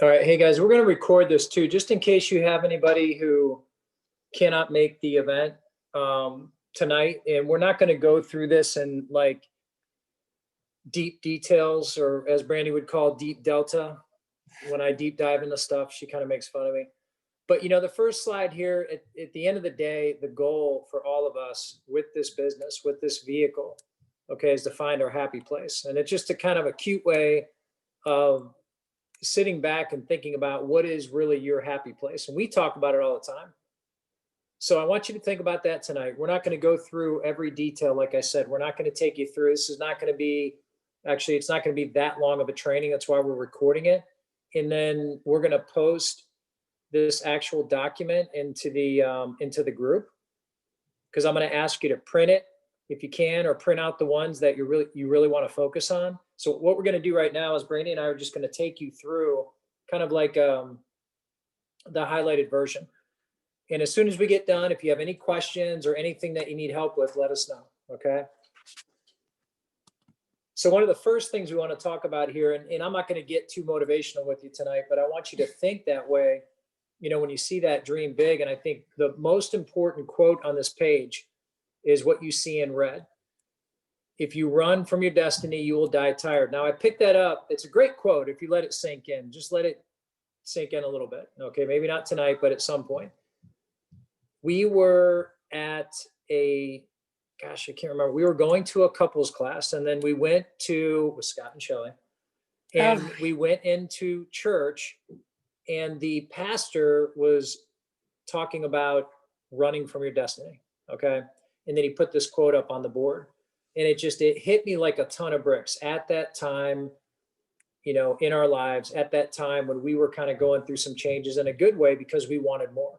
All right. Hey guys, we're going to record this too, just in case you have anybody who cannot make the event tonight. And we're not going to go through this in like deep details, or as Brandy would call deep delta. When I deep dive into stuff, she kind of makes fun of me. But the first slide here, at the end of the day, the goal for all of us with this business, with this vehicle, okay, is to find our happy place. And it's just a kind of a cute way of sitting back and thinking about what is really your happy place. And we talk about it all the time. So I want you to think about that tonight. We're not going to go through every detail. Like I said, we're not going to take you through. This is not going to be, actually, it's not going to be that long of a training. That's why we're recording it. And then we're going to post this actual document into the group, because I'm going to ask you to print it if you can, or print out the ones that you really want to focus on. So what we're going to do right now is Brandy and I are just going to take you through kind of like the highlighted version. And as soon as we get done, if you have any questions or anything that you need help with, let us know. Okay. So one of the first things we want to talk about here, and I'm not going to get too motivational with you tonight, but I want you to think that way, when you see that dream big. And I think the most important quote on this page is what you see in red. If you run from your destiny, you will die tired. Now I picked that up. It's a great quote. If you let it sink in, just let it sink in a little bit. Okay. Maybe not tonight, but at some point. We were at I can't remember. We were going to a couples class, and then we went with Scott and Shelley, and we went into church, and the pastor was talking about running from your destiny. Okay. And then he put this quote up on the board, and it hit me like a ton of bricks at that time, in our lives, at that time when we were kind of going through some changes in a good way, because we wanted more.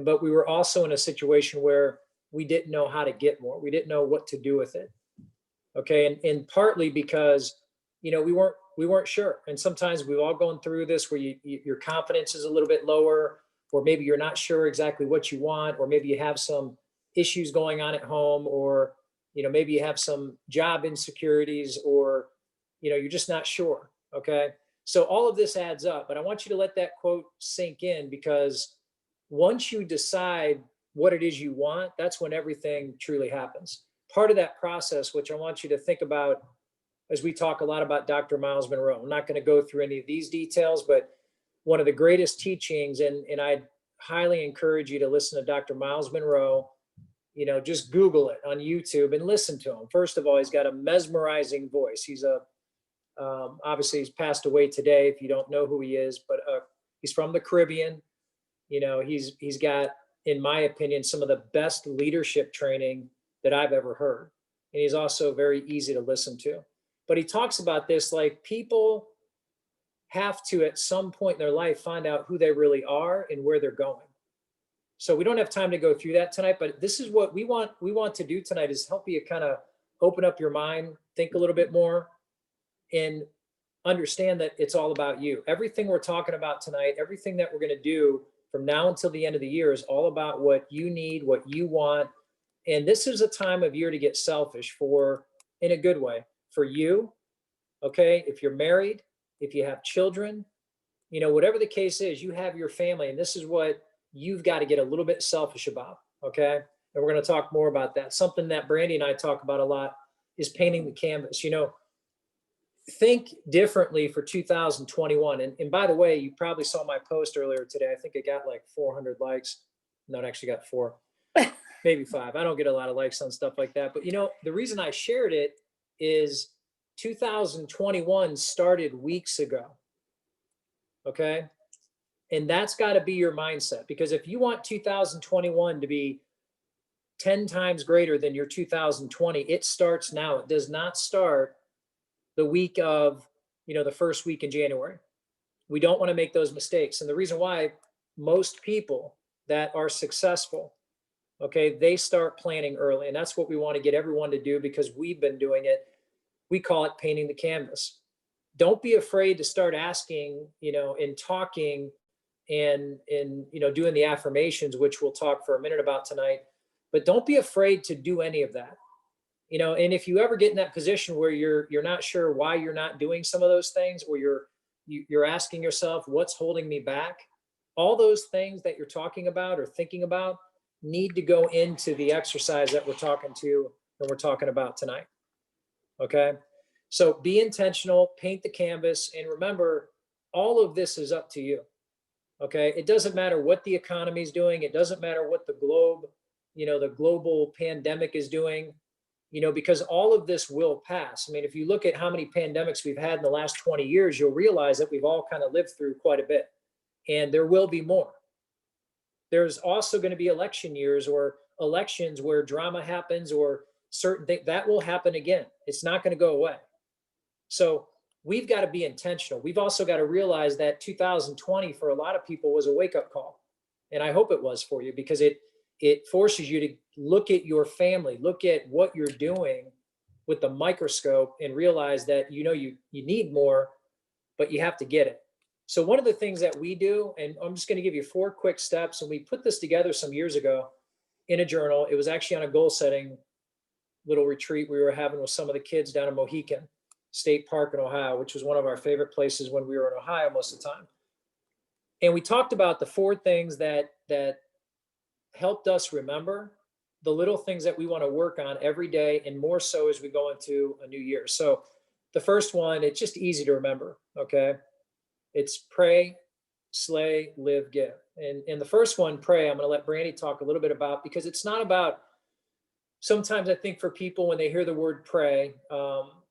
But we were also in a situation where we didn't know how to get more. We didn't know what to do with it. Okay. And partly because, we weren't sure. And sometimes we've all gone through this where your confidence is a little bit lower, or maybe you're not sure exactly what you want, or maybe you have some issues going on at home, or, maybe you have some job insecurities, or, you're just not sure. Okay. So all of this adds up, but I want you to let that quote sink in, because once you decide what it is you want, that's when everything truly happens. Part of that process, which I want you to think about as we talk a lot about Dr. Miles Monroe. I'm not going to go through any of these details, but one of the greatest teachings, and I highly encourage you to listen to Dr. Miles Monroe. Just Google it on YouTube and listen to him. First of all, he's got a mesmerizing voice. He's obviously he's passed away today if you don't know who he is, but he's from the Caribbean. He's got, in my opinion, some of the best leadership training that I've ever heard. And he's also very easy to listen to. But he talks about this, like, people have to, at some point in their life, find out who they really are and where they're going. So we don't have time to go through that tonight, but this is what we want to do tonight, is help you kind of open up your mind, think a little bit more, and understand that it's all about you. Everything we're talking about tonight, everything that we're going to do from now until the end of the year, is all about what you need, what you want. And this is a time of year to get selfish in a good way, for you. Okay. If you're married, if you have children, whatever the case is, you have your family, and this is what you've got to get a little bit selfish about. Okay. And we're going to talk more about that. Something that Brandy and I talk about a lot is painting the canvas. Think differently for 2021. And by the way, you probably saw my post earlier today. I think it got like 400 likes. No, it actually got 4, maybe 5. I don't get a lot of likes on stuff like that. But the reason I shared it is 2021 started weeks ago. Okay. And that's got to be your mindset, because if you want 2021 to be 10 times greater than your 2020, it starts now. It does not start the week of, the first week in January. We don't want to make those mistakes. And the reason why most people that are successful, okay, they start planning early. And that's what we want to get everyone to do, because we've been doing it. We call it painting the canvas. Don't be afraid to start asking, and talking and doing the affirmations, which we'll talk for a minute about tonight. But don't be afraid to do any of that. And if you ever get in that position where you're not sure why you're not doing some of those things, or you're you're asking yourself, what's holding me back? All those things that you're talking about or thinking about need to go into the exercise that we're talking about tonight. Okay. So be intentional, paint the canvas, and remember, all of this is up to you. Okay. It doesn't matter what the economy is doing. It doesn't matter what the global pandemic is doing, because all of this will pass. I mean, if you look at how many pandemics we've had in the last 20 years, you'll realize that we've all kind of lived through quite a bit, and there will be more. There's also going to be election years or elections where drama happens or certain things that will happen again. It's not going to go away. So we've got to be intentional. We've also got to realize that 2020 for a lot of people was a wake-up call. And I hope it was for you, because it forces you to look at your family, look at what you're doing with the microscope, and realize that you need more, but you have to get it. So one of the things that we do, and I'm just going to give you 4 quick steps, and we put this together some years ago in a journal. It was actually on a goal setting little retreat we were having with some of the kids down in Mohican State Park in Ohio, which was one of our favorite places when we were in Ohio most of the time. And we talked about the 4 things that helped us remember the little things that we want to work on every day, and more so as we go into a new year. So the first one, it's just easy to remember. Okay. It's pray, slay, live, give. And the first one, pray, I'm going to let Brandy talk a little bit about, because it's not about, sometimes I think for people when they hear the word pray,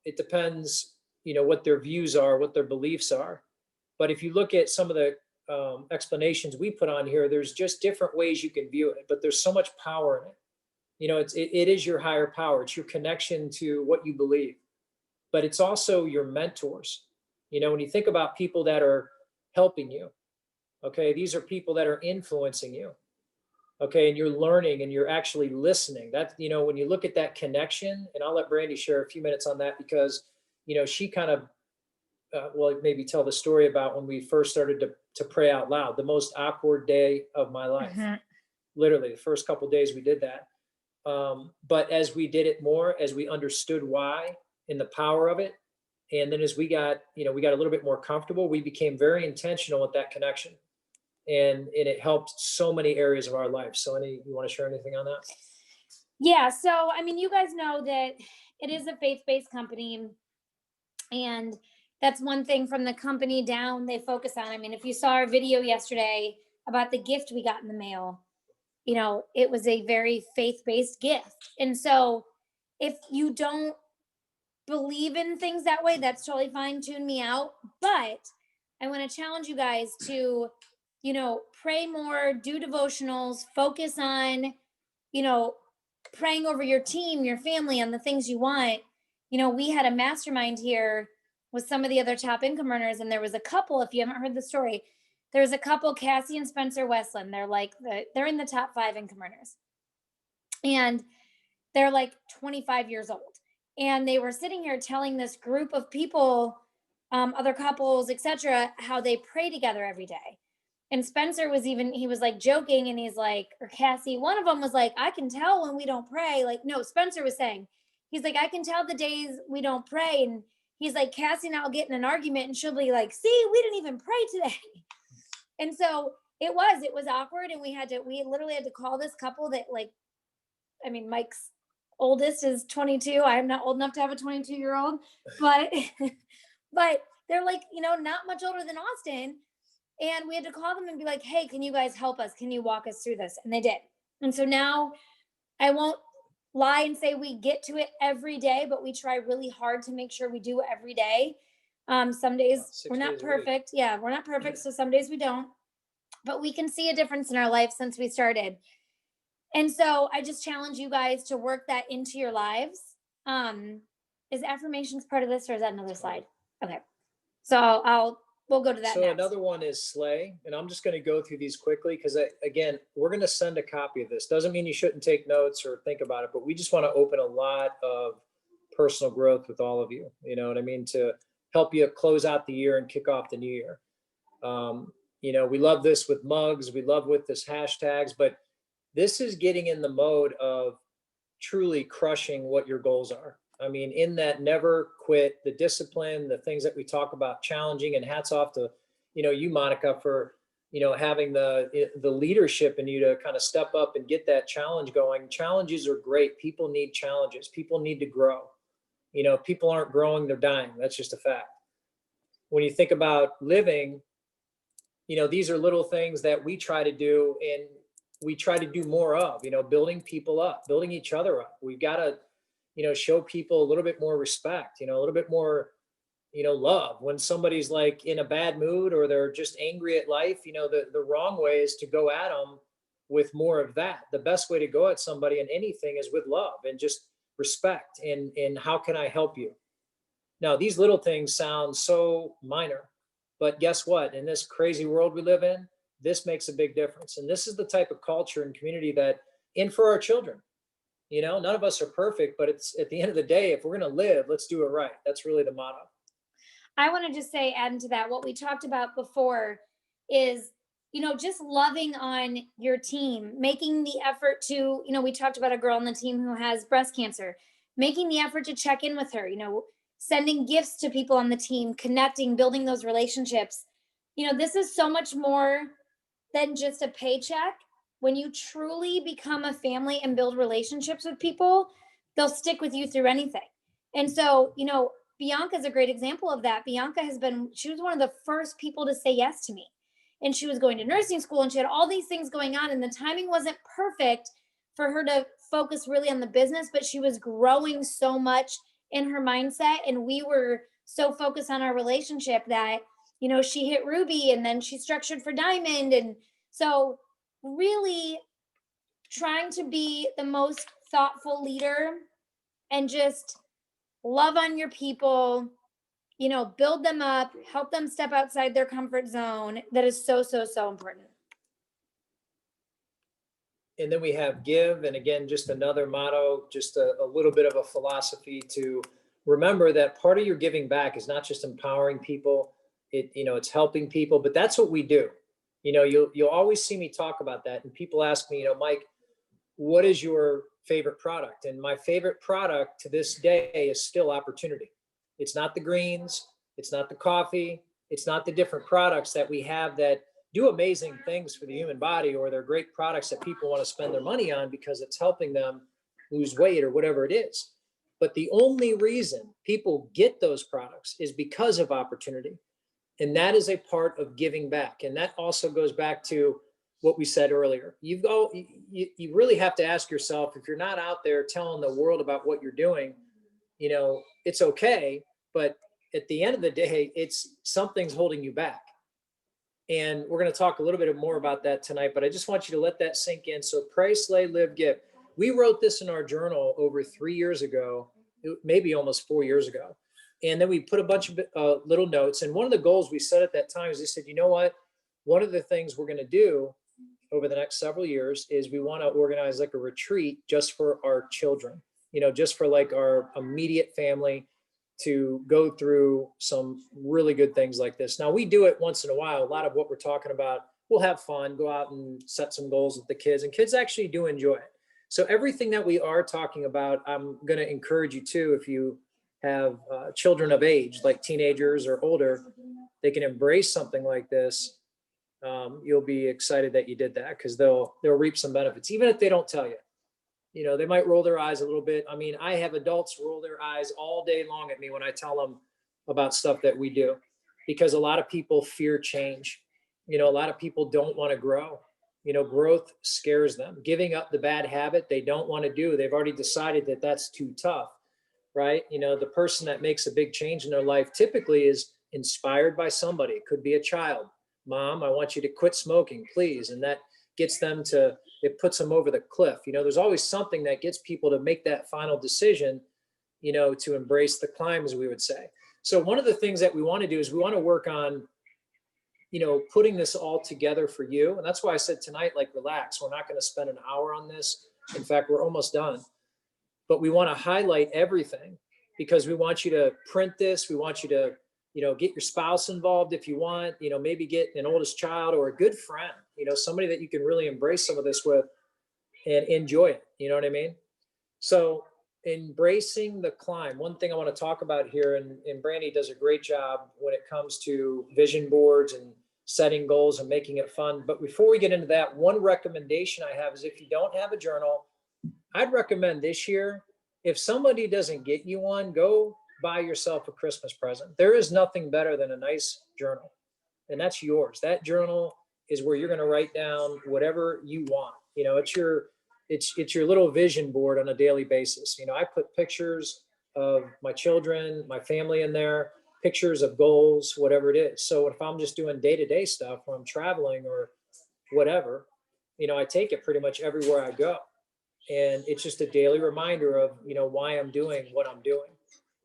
it depends, what their views are, what their beliefs are. But if you look at some of the explanations we put on here, there's just different ways you can view it, but there's so much power in it. It is your higher power. It's your connection to what you believe, but it's also your mentors. When you think about people that are helping you, okay, these are people that are influencing you. Okay. And you're learning and you're actually listening. That, when you look at that connection, and I'll let Brandy share a few minutes on that, because, she kind of, maybe tell the story about when we first started to pray out loud, the most awkward day of my life. Mm-hmm. Literally the first couple of days we did that. But as we did it more, as we understood why and the power of it, and then as we got a little bit more comfortable, we became very intentional with that connection. And it helped so many areas of our life. So you want to share anything on that? Yeah. So, you guys know that it is a faith-based company, and that's one thing from the company down they focus on. If you saw our video yesterday about the gift we got in the mail, it was a very faith-based gift. And so if you don't believe in things that way, that's totally fine. Tune me out. But I want to challenge you guys to, pray more, do devotionals, focus on, praying over your team, your family, on the things you want. We had a mastermind here with some of the other top income earners, and there was a couple, if you haven't heard the story, there was a couple, Cassie and Spencer Westland. They're in the top 5 income earners. And they're like 25 years old. And they were sitting here telling this group of people, other couples, etc., how they pray together every day. And Spencer he was like joking, and he's like, or Cassie, one of them was like, I can tell when we don't pray. Like, no, Spencer was saying, he's like, I can tell the days we don't pray. And he's like, Cassie and I'll get in an argument, and she'll be like, see, we didn't even pray today. And so it was awkward. And we literally had to call this couple that, like, Mike's oldest is 22. I am not old enough to have a 22-year-old, but they're like, not much older than Austin. And we had to call them and be like, hey, can you guys help us? Can you walk us through this? And they did. And so now I won't lie and say we get to it every day, but we try really hard to make sure we do it every day. Some days we're not perfect. Yeah, we're not perfect. So some days we don't, but we can see a difference in our life since we started. And so I just challenge you guys to work that into your lives. Is affirmations part of this, or is that another slide? Okay. So we'll go to that. So next. Another one is slay. And I'm just going to go through these quickly, because again, we're going to send a copy of this. Doesn't mean you shouldn't take notes or think about it, but we just want to open a lot of personal growth with all of you. You know what I mean? To help you close out the year and kick off the new year. We love this with mugs. We love with this hashtags, but this is getting in the mode of truly crushing what your goals are. I mean, in that never quit, the discipline, the things that we talk about challenging, and hats off to, you, Monica, for, having the leadership in you to kind of step up and get that challenge going. Challenges are great. People need challenges. People need to grow. People aren't growing, they're dying. That's just a fact. When you think about living, these are little things that we try to do, and we try to do more of, building people up, building each other up. We've got to, show people a little bit more respect, a little bit more, love. When somebody's like in a bad mood or they're just angry at life, the wrong way is to go at them with more of that. The best way to go at somebody in anything is with love and just respect. And how can I help you? Now, these little things sound so minor, but guess what? In this crazy world we live in, this makes a big difference. And this is the type of culture and community that, and for our children, none of us are perfect, but it's at the end of the day, if we're going to live, let's do it right. That's really the motto. I want to just say, adding to that, what we talked about before is, just loving on your team, making the effort to, we talked about a girl on the team who has breast cancer, making the effort to check in with her, sending gifts to people on the team, connecting, building those relationships. This is so much more than just a paycheck. When you truly become a family and build relationships with people, they'll stick with you through anything. And so, Bianca's a great example of that. Bianca she was one of the first people to say yes to me. And she was going to nursing school and she had all these things going on, and the timing wasn't perfect for her to focus really on the business, but she was growing so much in her mindset. And we were so focused on our relationship that, she hit Ruby and then she structured for Diamond. And so really trying to be the most thoughtful leader and just love on your people, build them up, help them step outside their comfort zone. That is so, so, so important. And then we have give. And again, just another motto, just a little bit of a philosophy to remember that part of your giving back is not just empowering people. It's helping people, but that's what we do. You'll always see me talk about that. And people ask me, Mike, what is your favorite product? And my favorite product to this day is still opportunity. It's not the greens. It's not the coffee. It's not the different products that we have that do amazing things for the human body, or they're great products that people want to spend their money on because it's helping them lose weight or whatever it is. But the only reason people get those products is because of opportunity. And that is a part of giving back. And that also goes back to what we said earlier. You really have to ask yourself, if you're not out there telling the world about what you're doing, it's okay. But at the end of the day, something's holding you back. And we're going to talk a little bit more about that tonight, but I just want you to let that sink in. So pray, slay, live, give. We wrote this in our journal over 3 years ago, maybe almost 4 years ago. And then we put a bunch of little notes. And one of the goals we set at that time is we said, you know what? One of the things we're going to do over the next several years is we want to organize like a retreat just for our children, just for like our immediate family to go through some really good things like this. Now we do it once in a while. A lot of what we're talking about, we'll have fun, go out and set some goals with the kids, and kids actually do enjoy it. So everything that we are talking about, I'm going to encourage you to, if you have children of age, like teenagers or older, they can embrace something like this. You'll be excited that you did that, because they'll reap some benefits, even if they don't tell you. They might roll their eyes a little bit. I mean, I have adults roll their eyes all day long at me when I tell them about stuff that we do, because a lot of people fear change. A lot of people don't want to grow. Growth scares them. Giving up the bad habit they don't want to do, they've already decided that that's too tough, right? The person that makes a big change in their life typically is inspired by somebody. It could be a child. Mom, I want you to quit smoking, please. And that gets them it puts them over the cliff. There's always something that gets people to make that final decision, to embrace the climb, as we would say. So one of the things that we want to do is we want to work on, putting this all together for you. And that's why I said tonight, like, relax. We're not going to spend an hour on this. In fact, we're almost done. But we want to highlight everything, because we want you to print this. We want you to, get your spouse involved if you want, maybe get an oldest child or a good friend, somebody that you can really embrace some of this with and enjoy it. You know what I mean? So embracing the climb. One thing I want to talk about here, and Brandy does a great job when it comes to vision boards and setting goals and making it fun. But before we get into that, one recommendation I have is if you don't have a journal, I'd recommend this year, if somebody doesn't get you one, go buy yourself a Christmas present. There is nothing better than a nice journal, and that's yours. That journal is where you're going to write down whatever you want. You know, it's your little vision board on a daily basis. You know, I put pictures of my children, my family in there, pictures of goals, whatever it is. So if I'm just doing day-to-day stuff when I'm traveling or whatever, you know, I take it pretty much everywhere I go. And it's just a daily reminder of, you know, why I'm doing what I'm doing.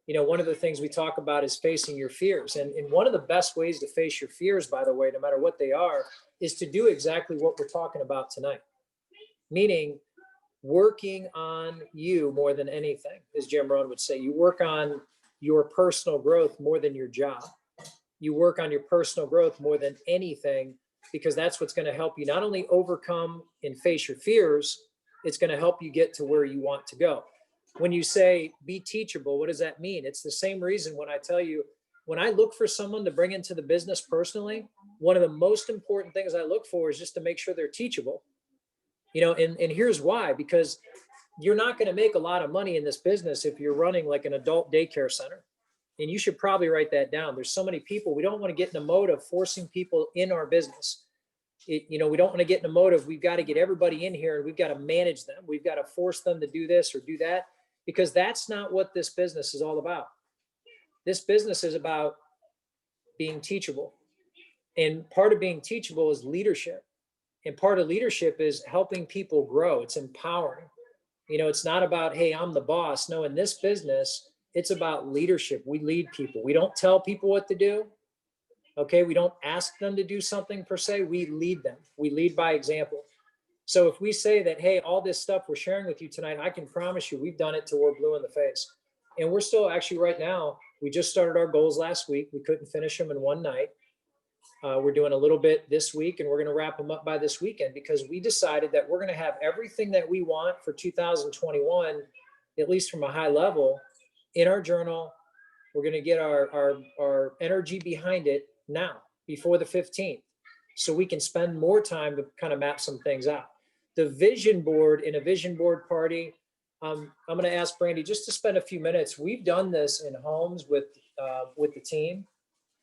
You know, one of the things we talk about is facing your fears. And one of the best ways to face your fears, by the way, no matter what they are, is to do exactly what we're talking about tonight. Meaning working on you more than anything, as Jim Rohn would say. You work on your personal growth more than your job. You work on your personal growth more than anything, because that's what's going to help you not only overcome and face your fears, it's going to help you get to where you want to go. When you say be teachable, what does that mean? It's the same reason when I tell you, when I look for someone to bring into the business personally, one of the most important things I look for is just to make sure they're teachable. You know, and here's why, because you're not going to make a lot of money in this business if you're running like an adult daycare center. And you should probably write that down. There's so many people, we don't want to get in the mode of forcing people in our business. You know, we don't want to get in the mode of, we've got to get everybody in here and we've got to manage them. We've got to force them to do this or do that, because that's not what this business is all about. This business is about being teachable. And part of being teachable is leadership. And part of leadership is helping people grow. It's empowering. You know, it's not about, hey, I'm the boss. No, in this business, it's about leadership. We lead people. We don't tell people what to do. Okay, we don't ask them to do something per se. We lead them. We lead by example. So if we say that, hey, all this stuff we're sharing with you tonight, I can promise you we've done it till we're blue in the face. And we're still actually right now, we just started our goals last week. We couldn't finish them in one night. We're doing a little bit this week, and we're going to wrap them up by this weekend, because we decided that we're going to have everything that we want for 2021, at least from a high level, in our journal. We're going to get our energy behind it now, before the 15th, so we can spend more time to kind of map some things out. The vision board, in a vision board party, I'm going to ask Brandy just to spend a few minutes. We've done this in homes with the team,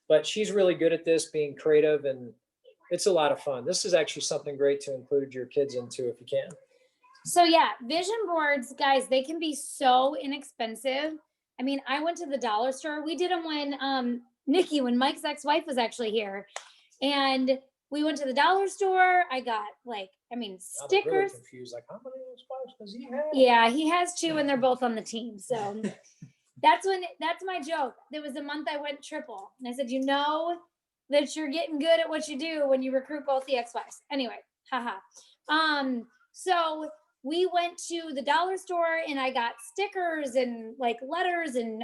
but she's really good at this, being creative, and it's a lot of fun. This is actually something great to include your kids into if you can. So yeah, vision boards, guys, they can be so inexpensive. I mean, I went to the dollar store. We did them when Nikki, when Mike's ex-wife was actually here, and we went to the dollar store. I got stickers. Really confused, like, how many ex-wives does he have? Yeah, he has 2, and they're both on the team. So that's my joke. There was a month I went triple, and I said, you know that you're getting good at what you do when you recruit both the ex-wives. Anyway, haha. So we went to the dollar store, and I got stickers and like letters and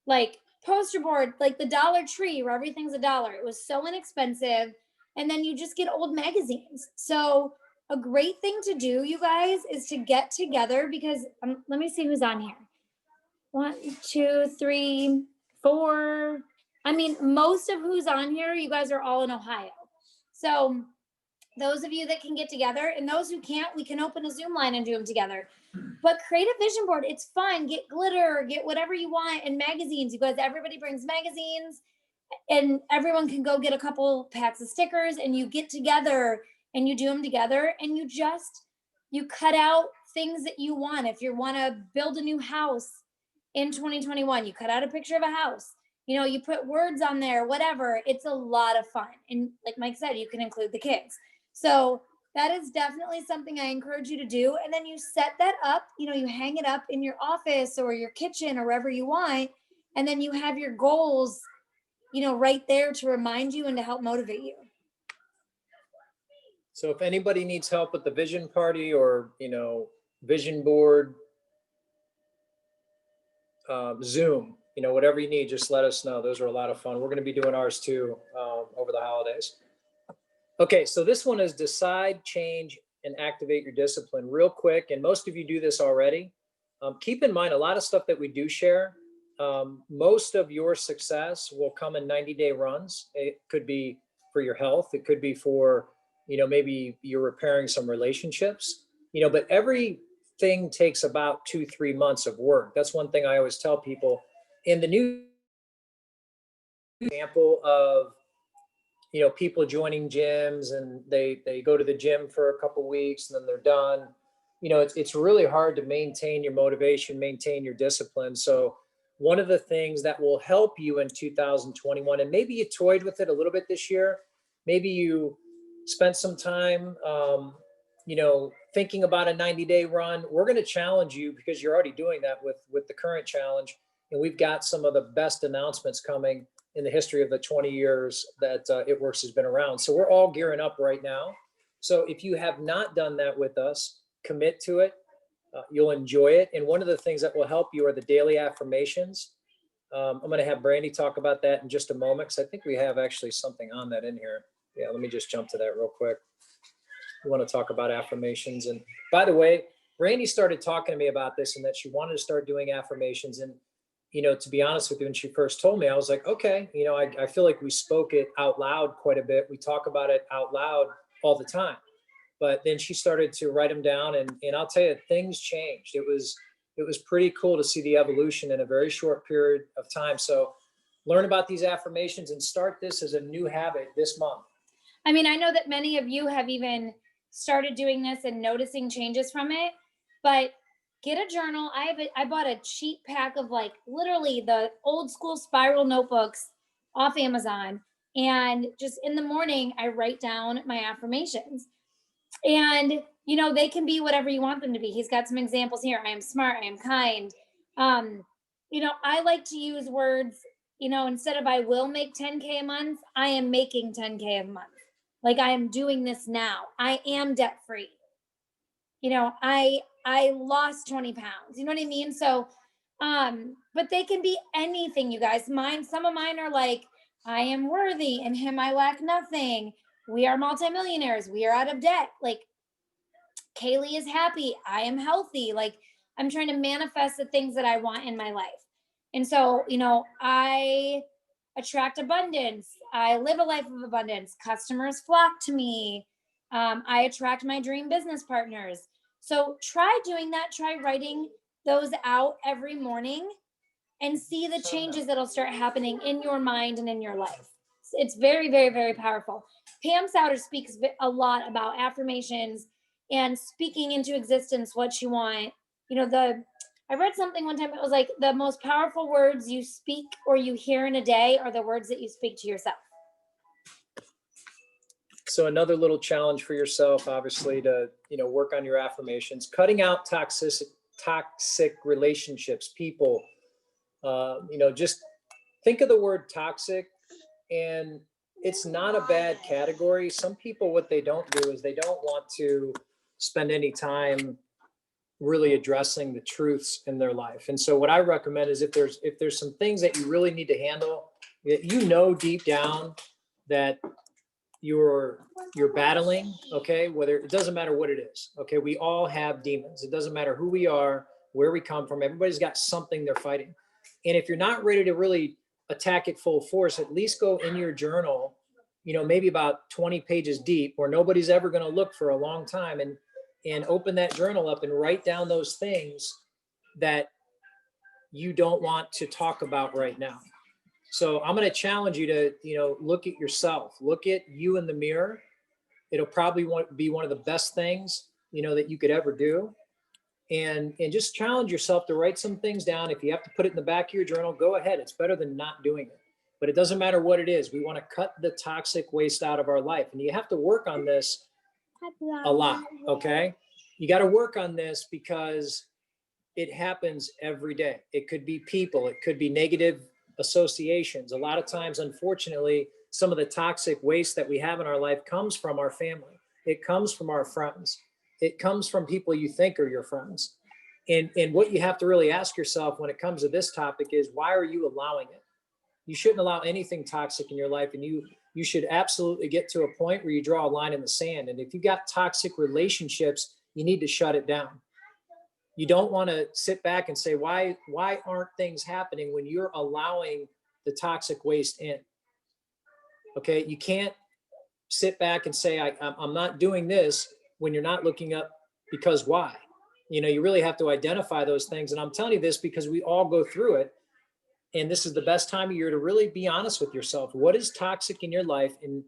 like poster board, like the Dollar Tree where everything's $1. It was so inexpensive. And then you just get old magazines. So a great thing to do, you guys, is to get together, because let me see who's on here. 1, 2, 3, 4. I mean, most of who's on here, you guys are all in Ohio. So those of you that can get together, and those who can't, we can open a Zoom line and do them together. But create a vision board. It's fun. Get glitter, get whatever you want, and magazines. You guys, everybody brings magazines, and everyone can go get a couple packs of stickers, and you get together and you do them together, and you cut out things that you want. If you want to build a new house in 2021, you cut out a picture of a house. You know, you put words on there, whatever. It's a lot of fun. And like Mike said, you can include the kids. So that is definitely something I encourage you to do. And then you set that up, you know, you hang it up in your office or your kitchen or wherever you want. And then you have your goals, you know, right there to remind you and to help motivate you. So if anybody needs help with the vision party or, you know, vision board, Zoom, you know, whatever you need, just let us know. Those are a lot of fun. We're going to be doing ours too over the holidays. Okay, so this one is decide, change, and activate your discipline. Real quick, and most of you do this already, Keep in mind, a lot of stuff that we do share, most of your success will come in 90-day runs. It could be for your health. It could be for, maybe you're repairing some relationships, but everything takes about 2-3 months of work. That's one thing I always tell people. In the new example of, people joining gyms and they go to the gym for a couple weeks and then they're done. It's really hard to maintain your motivation, maintain your discipline. So one of the things that will help you in 2021, and maybe you toyed with it a little bit this year, maybe you spent some time, thinking about a 90-day run. We're going to challenge you because you're already doing that with the current challenge. And we've got some of the best announcements coming in the history of the 20 years that It Works has been around. So we're all gearing up right now. So if you have not done that with us, commit to it. You'll enjoy it. And one of the things that will help you are the daily affirmations. I'm going to have Brandy talk about that in just a moment, because I think we have actually something on that in here. Yeah, let me just jump to that real quick. We want to talk about affirmations. And by the way, Brandy started talking to me about this and that she wanted to start doing affirmations. And to be honest with you, when she first told me, I was like, okay, I feel like we spoke it out loud quite a bit. We talk about it out loud all the time. But then she started to write them down, and I'll tell you, things changed. It was pretty cool to see the evolution in a very short period of time. So learn about these affirmations and start this as a new habit this month. I mean, I know that many of you have even started doing this and noticing changes from it, but get a journal. I bought a cheap pack of like literally the old school spiral notebooks off Amazon. And just in the morning, I write down my affirmations. And they can be whatever you want them to be. He's got some examples here. I am smart, I am kind. I like to use words, instead of I will make 10K a month, I am making 10K a month. Like, I am doing this now. I am debt free. I lost 20 pounds. You know what I mean? So but they can be anything, you guys. Some of mine are like, I am worthy, in him I lack nothing. We are multimillionaires. We are out of debt. Like, Kaylee is happy. I am healthy. Like, I'm trying to manifest the things that I want in my life. And so, I attract abundance. I live a life of abundance. Customers flock to me. I attract my dream business partners. So try doing that. Try writing those out every morning and see the changes that'll start happening in your mind and in your life. It's very, very, very powerful. Pam Souter speaks a lot about affirmations and speaking into existence what you want. I read something one time, it was like the most powerful words you speak or you hear in a day are the words that you speak to yourself. So another little challenge for yourself, obviously, to work on your affirmations, cutting out toxic relationships, people. Just think of the word toxic, and it's not a bad category. Some people, what they don't do is they don't want to spend any time really addressing the truths in their life. And so what I recommend is if there's some things that you really need to handle, that deep down that you're battling, okay, whether it doesn't matter what it is, okay, we all have demons. It doesn't matter who we are, where we come from, everybody's got something they're fighting. And if you're not ready to really attack it full force, at least go in your journal, maybe about 20 pages deep where nobody's ever going to look for a long time, and open that journal up and write down those things that you don't want to talk about right now. So I'm going to challenge you to, look at yourself, look at you in the mirror. It'll probably be one of the best things, that you could ever do. And just challenge yourself to write some things down. If you have to put it in the back of your journal, go ahead. It's better than not doing it. But it doesn't matter what it is. We want to cut the toxic waste out of our life. And you have to work on this a lot, okay? You got to work on this because it happens every day. It could be people. It could be negative associations. A lot of times, unfortunately, some of the toxic waste that we have in our life comes from our family. It comes from our friends. It comes from people you think are your friends. And what you have to really ask yourself when it comes to this topic is, why are you allowing it? You shouldn't allow anything toxic in your life, and you should absolutely get to a point where you draw a line in the sand. And if you got toxic relationships, you need to shut it down. You don't want to sit back and say, why aren't things happening when you're allowing the toxic waste in? Okay. You can't sit back and say, I'm not doing this when you're not looking up because why? You really have to identify those things. And I'm telling you this because we all go through it. And this is the best time of year to really be honest with yourself. What is toxic in your life and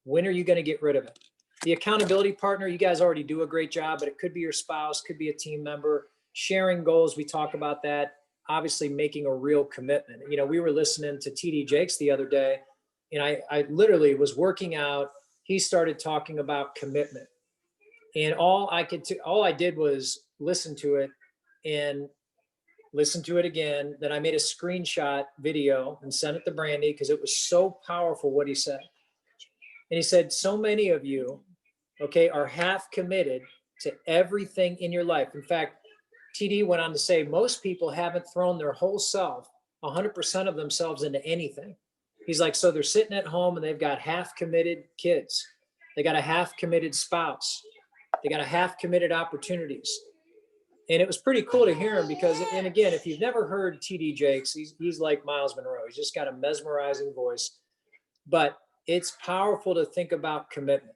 when are you going to get rid of it? The accountability partner, you guys already do a great job, but it could be your spouse, could be a team member. Sharing goals, we talk about that. Obviously making a real commitment. We were listening to TD Jakes the other day, and I literally was working out. He started talking about commitment. And all I did was listen to it and listen to it again. Then I made a screenshot video and sent it to Brandy because it was so powerful what he said. And he said, so many of you, okay, are half committed to everything in your life. In fact, TD went on to say, most people haven't thrown their whole self, 100% of themselves into anything. He's like, so they're sitting at home and they've got half committed kids. They got a half committed spouse. They got a half committed opportunities. And it was pretty cool to hear him because, and again, if you've never heard TD Jakes, he's like Miles Monroe. He's just got a mesmerizing voice. But it's powerful to think about commitment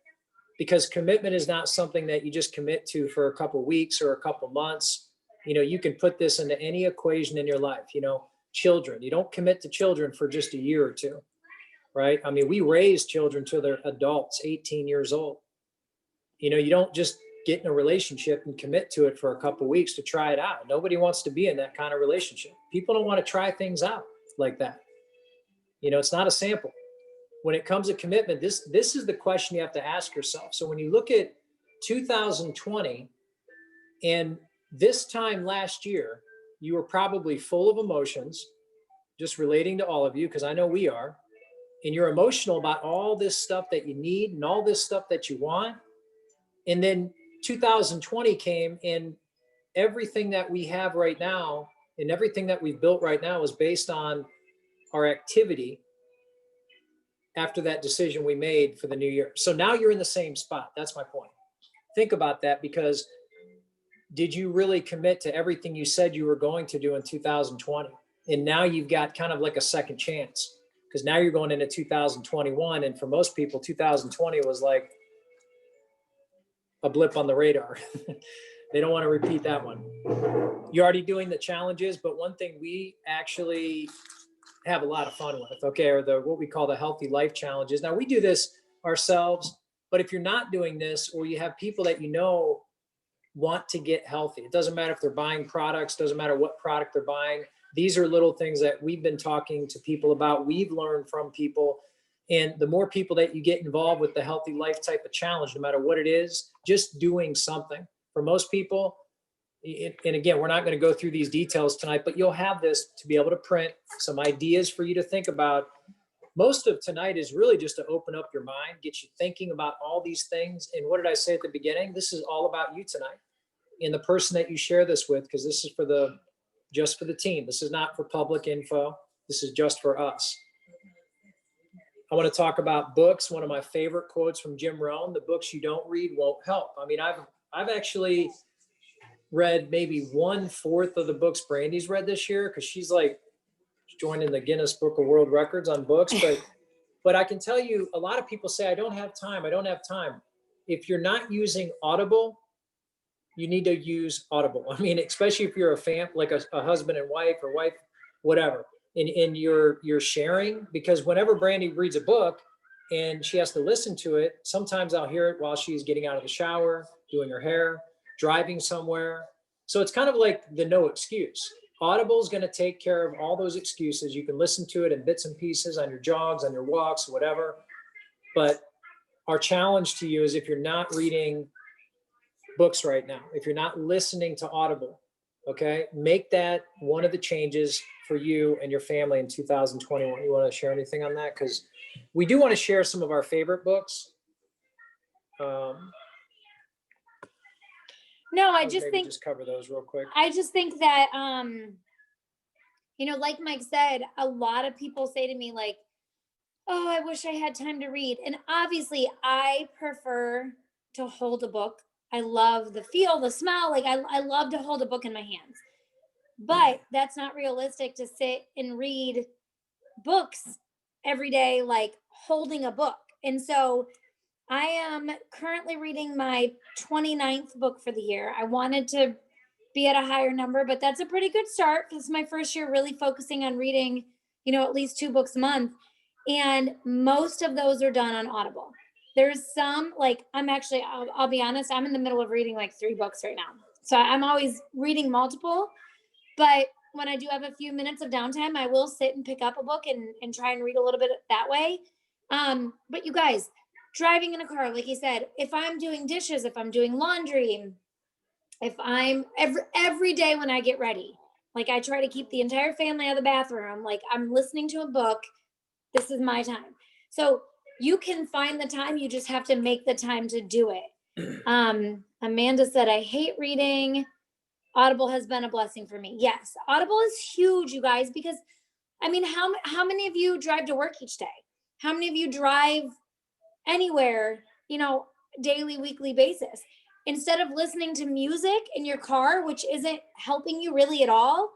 because commitment is not something that you just commit to for a couple of weeks or a couple of months. You can put this into any equation in your life. Children, you don't commit to children for just a year or two, right? I mean, we raise children till they're adults, 18 years old. You don't just get in a relationship and commit to it for a couple of weeks to try it out. Nobody wants to be in that kind of relationship. People don't want to try things out like that. It's not a sample. When it comes to commitment, this is the question you have to ask yourself. So when you look at 2020 and this time last year, you were probably full of emotions, just relating to all of you, because I know we are, and you're emotional about all this stuff that you need and all this stuff that you want. And then 2020 came and everything that we have right now and everything that we've built right now is based on our activity after that decision we made for the new year. So now you're in the same spot. That's my point. Think about that because did you really commit to everything you said you were going to do in 2020? And now you've got kind of like a second chance because now you're going into 2021. And for most people, 2020 was like a blip on the radar. They don't want to repeat that one. You're already doing the challenges, but one thing we actually have a lot of fun with, okay, are what we call the healthy life challenges. Now we do this ourselves, but if you're not doing this or you have people that want to get healthy, it doesn't matter if they're buying products, doesn't matter what product they're buying. These are little things that we've been talking to people about. We've learned from people. And the more people that you get involved with the healthy life type of challenge, no matter what it is, just doing something. For most people, and again, we're not going to go through these details tonight, but you'll have this to be able to print some ideas for you to think about. Most of tonight is really just to open up your mind, get you thinking about all these things. And what did I say at the beginning? This is all about you tonight and the person that you share this with, because this is just for the team. This is not for public info. This is just for us. I want to talk about books. One of my favorite quotes from Jim Rohn: the books you don't read won't help. I mean, I've actually read maybe 1/4 of the books Brandy's read this year because she's like joining the Guinness Book of World Records on books. But I can tell you, a lot of people say, I don't have time. I don't have time. If you're not using Audible, you need to use Audible. I mean, especially if you're like a husband and wife or wife, whatever, and you're sharing, because whenever Brandy reads a book and she has to listen to it, sometimes I'll hear it while she's getting out of the shower, doing her hair, driving somewhere. So it's kind of like the no excuse. Audible is going to take care of all those excuses. You can listen to it in bits and pieces on your jogs, on your walks, whatever. But our challenge to you is, if you're not reading books right now, if you're not listening to Audible, okay, make that one of the changes for you and your family in 2021. You want to share anything on that? Because we do want to share some of our favorite books. No, I just think just cover those real quick. I just think that, like Mike said, a lot of people say to me like, oh, I wish I had time to read. And obviously I prefer to hold a book I love the feel, the smell. Like I love to hold a book in my hands. But that's not realistic to sit and read books every day, like holding a book. And so I am currently reading my 29th book for the year. I wanted to be at a higher number, but that's a pretty good start. This is my first year really focusing on reading, at least 2 books a month. And most of those are done on Audible. There's some, like, I'll be honest, I'm in the middle of reading like 3 books right now. So I'm always reading multiple, but when I do have a few minutes of downtime, I will sit and pick up a book and try and read a little bit that way. But you guys, driving in a car, like you said, if I'm doing dishes, if I'm doing laundry, if I'm every day when I get ready, like I try to keep the entire family out of the bathroom, like I'm listening to a book. This is my time. So you can find the time, you just have to make the time to do it. Amanda said, I hate reading. Audible has been a blessing for me. Yes, Audible is huge, you guys, because I mean, how many of you drive to work each day? How many of you drive anywhere, daily, weekly basis? Instead of listening to music in your car, which isn't helping you really at all,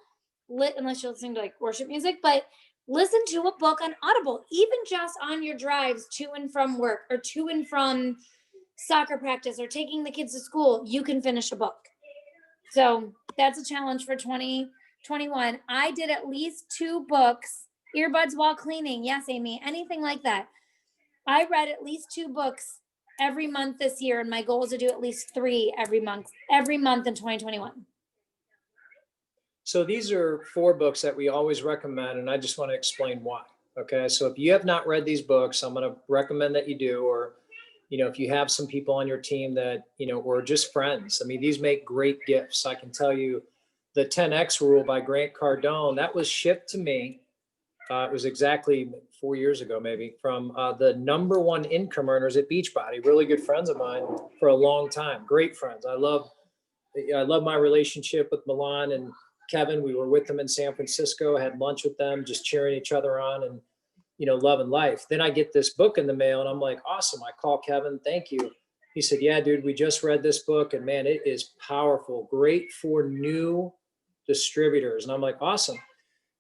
unless you're listening to like worship music, but listen to a book on Audible, even just on your drives to and from work or to and from soccer practice or taking the kids to school, you can finish a book. So that's a challenge for 2021. I did at least 2 books, earbuds while cleaning. Yes, Amy, anything like that. I read at least 2 books every month this year, and my goal is to do at least 3 every month in 2021. So these are 4 books that we always recommend, and I just want to explain why. Okay, so if you have not read these books, I'm going to recommend that you do, or if you have some people on your team that, or just friends. I mean, these make great gifts. I can tell you the 10X Rule by Grant Cardone, that was shipped to me. It was exactly 4 years ago, maybe, from the #1 income earners at Beachbody, really good friends of mine for a long time, great friends. I love my relationship with Milan and Kevin. We were with them in San Francisco, had lunch with them, just cheering each other on and, loving life. Then I get this book in the mail and I'm like, awesome. I call Kevin, thank you. He said, yeah, dude, we just read this book and man, it is powerful, great for new distributors. And I'm like, awesome.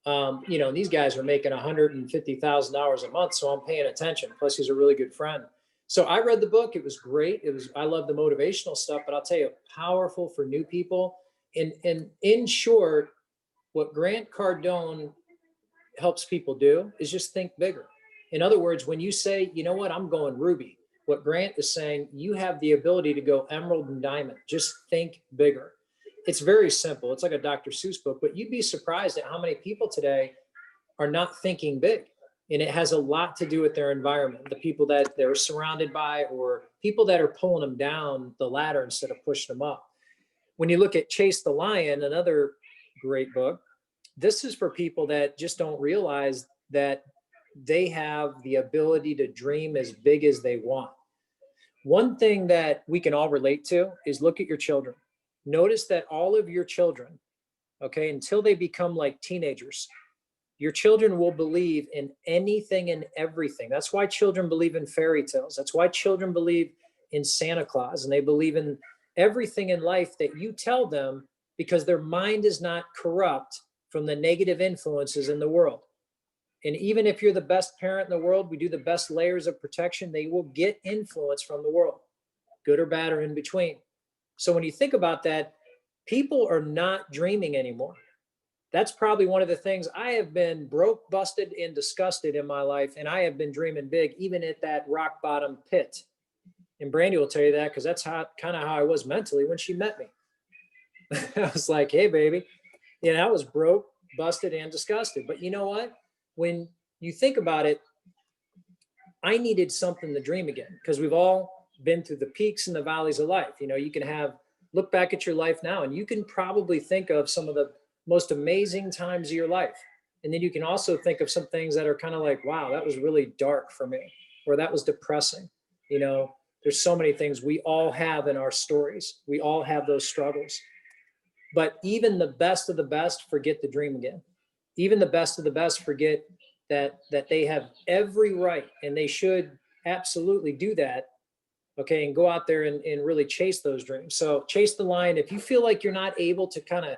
These guys are making $150,000 a month, so I'm paying attention. Plus, he's a really good friend. So I read the book. It was great. I love the motivational stuff, but I'll tell you, powerful for new people. And in short, what Grant Cardone helps people do is just think bigger. In other words, when you say, you know what, I'm going ruby, what Grant is saying, you have the ability to go emerald and diamond. Just think bigger. It's very simple. It's like a Dr. Seuss book, but you'd be surprised at how many people today are not thinking big. And it has a lot to do with their environment, the people that they're surrounded by, or people that are pulling them down the ladder instead of pushing them up. When you look at Chase the Lion, another great book, this is for people that just don't realize that they have the ability to dream as big as they want. One thing that we can all relate to is look at your children. Notice that all of your children, okay, until they become like teenagers, your children will believe in anything and everything. That's why children believe in fairy tales. That's why children believe in Santa Claus, and they believe in everything in life that you tell them, because their mind is not corrupt from the negative influences in the world. And even if you're the best parent in the world, we do the best layers of protection, they will get influence from the world, good or bad or in between. So when you think about that, people are not dreaming anymore. That's probably one of the things. I have been broke, busted, and disgusted in my life, and I have been dreaming big, even at that rock bottom pit. And Brandy will tell you that, because that's kind of how I was mentally when she met me. I was like, hey, baby, I was broke, busted, and disgusted. But you know what? When you think about it, I needed something to dream again, because we've all been through the peaks and the valleys of life. You can look back at your life now, and you can probably think of some of the most amazing times of your life. And then you can also think of some things that are kind of like, wow, that was really dark for me, or that was depressing. There's so many things we all have in our stories. We all have those struggles. But even the best of the best forget to dream again. Even the best of the best forget that they have every right, and they should absolutely do that, okay, and go out there and really chase those dreams. So chase the lion. If you feel like you're not able to kind of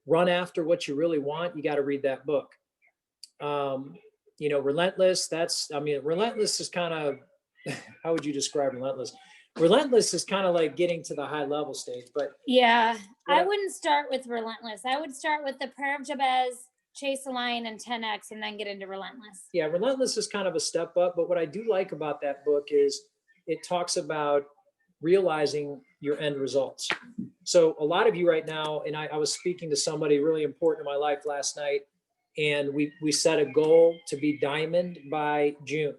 run after what you really want, you got to read that book. You know, Relentless, Relentless is kind of, how would you describe Relentless? Relentless is kind of like getting to the high level stage, but Yeah, I yeah, wouldn't start with Relentless. I would start with the Prayer of Jabez, Chase the Lion, and 10X, and then get into Relentless. yeah, Relentless is kind of a step up. But what I do like about that book is it talks about realizing your end results. So a lot of you right now, and I was speaking to somebody really important in my life last night, and we set a goal to be diamond by June.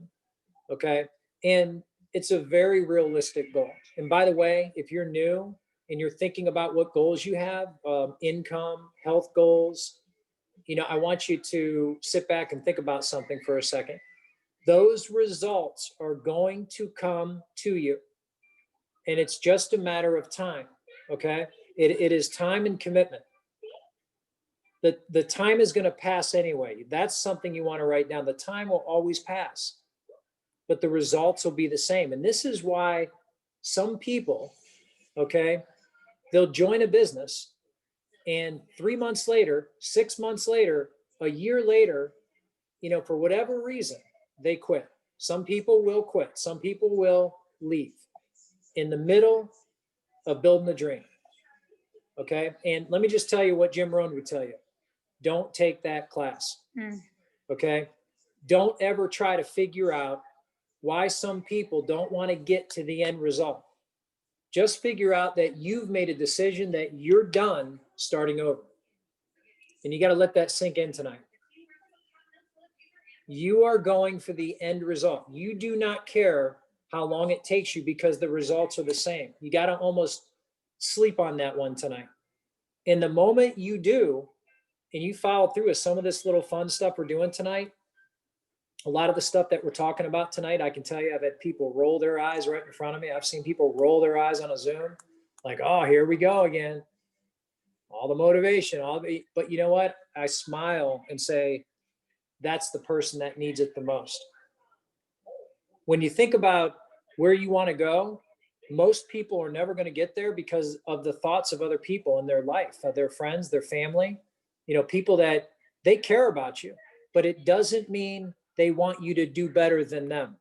Okay. And it's a very realistic goal. And by the way, if you're new and you're thinking about what goals you have, income, health goals, you know, I want you to sit back and think about something for a second. Those results are going to come to you, and it's just a matter of time. Okay. It is time and commitment. The time is going to pass anyway. That's something you want to write down. The time will always pass, but the results will be the same. And this is why some people, okay, they'll join a business, and 3 months later, 6 months later, a year later, you know, for whatever reason, they quit. Some people will quit. Some people will leave in the middle of building the dream. Okay. And let me just tell you what Jim Rohn would tell you. Don't take that class. Okay. Don't ever try to figure out why some people don't want to get to the end result. Just figure out that you've made a decision that you're done starting over. And you got to let that sink in tonight. You are going for the end result. You do not care how long it takes you because the results are the same. You got to almost sleep on that one tonight. And the moment you do, and you follow through with some of this little fun stuff we're doing tonight, a lot of the stuff that we're talking about tonight, I can tell you, I've had people roll their eyes right in front of me. I've seen people roll their eyes on a Zoom, like, oh, here we go again. All the motivation, but you know what? I smile and say, that's the person that needs it the most. When you think about where you want to go, most people are never going to get there because of the thoughts of other people in their life, of their friends, their family, you know, people that they care about you, but it doesn't mean they want you to do better than them.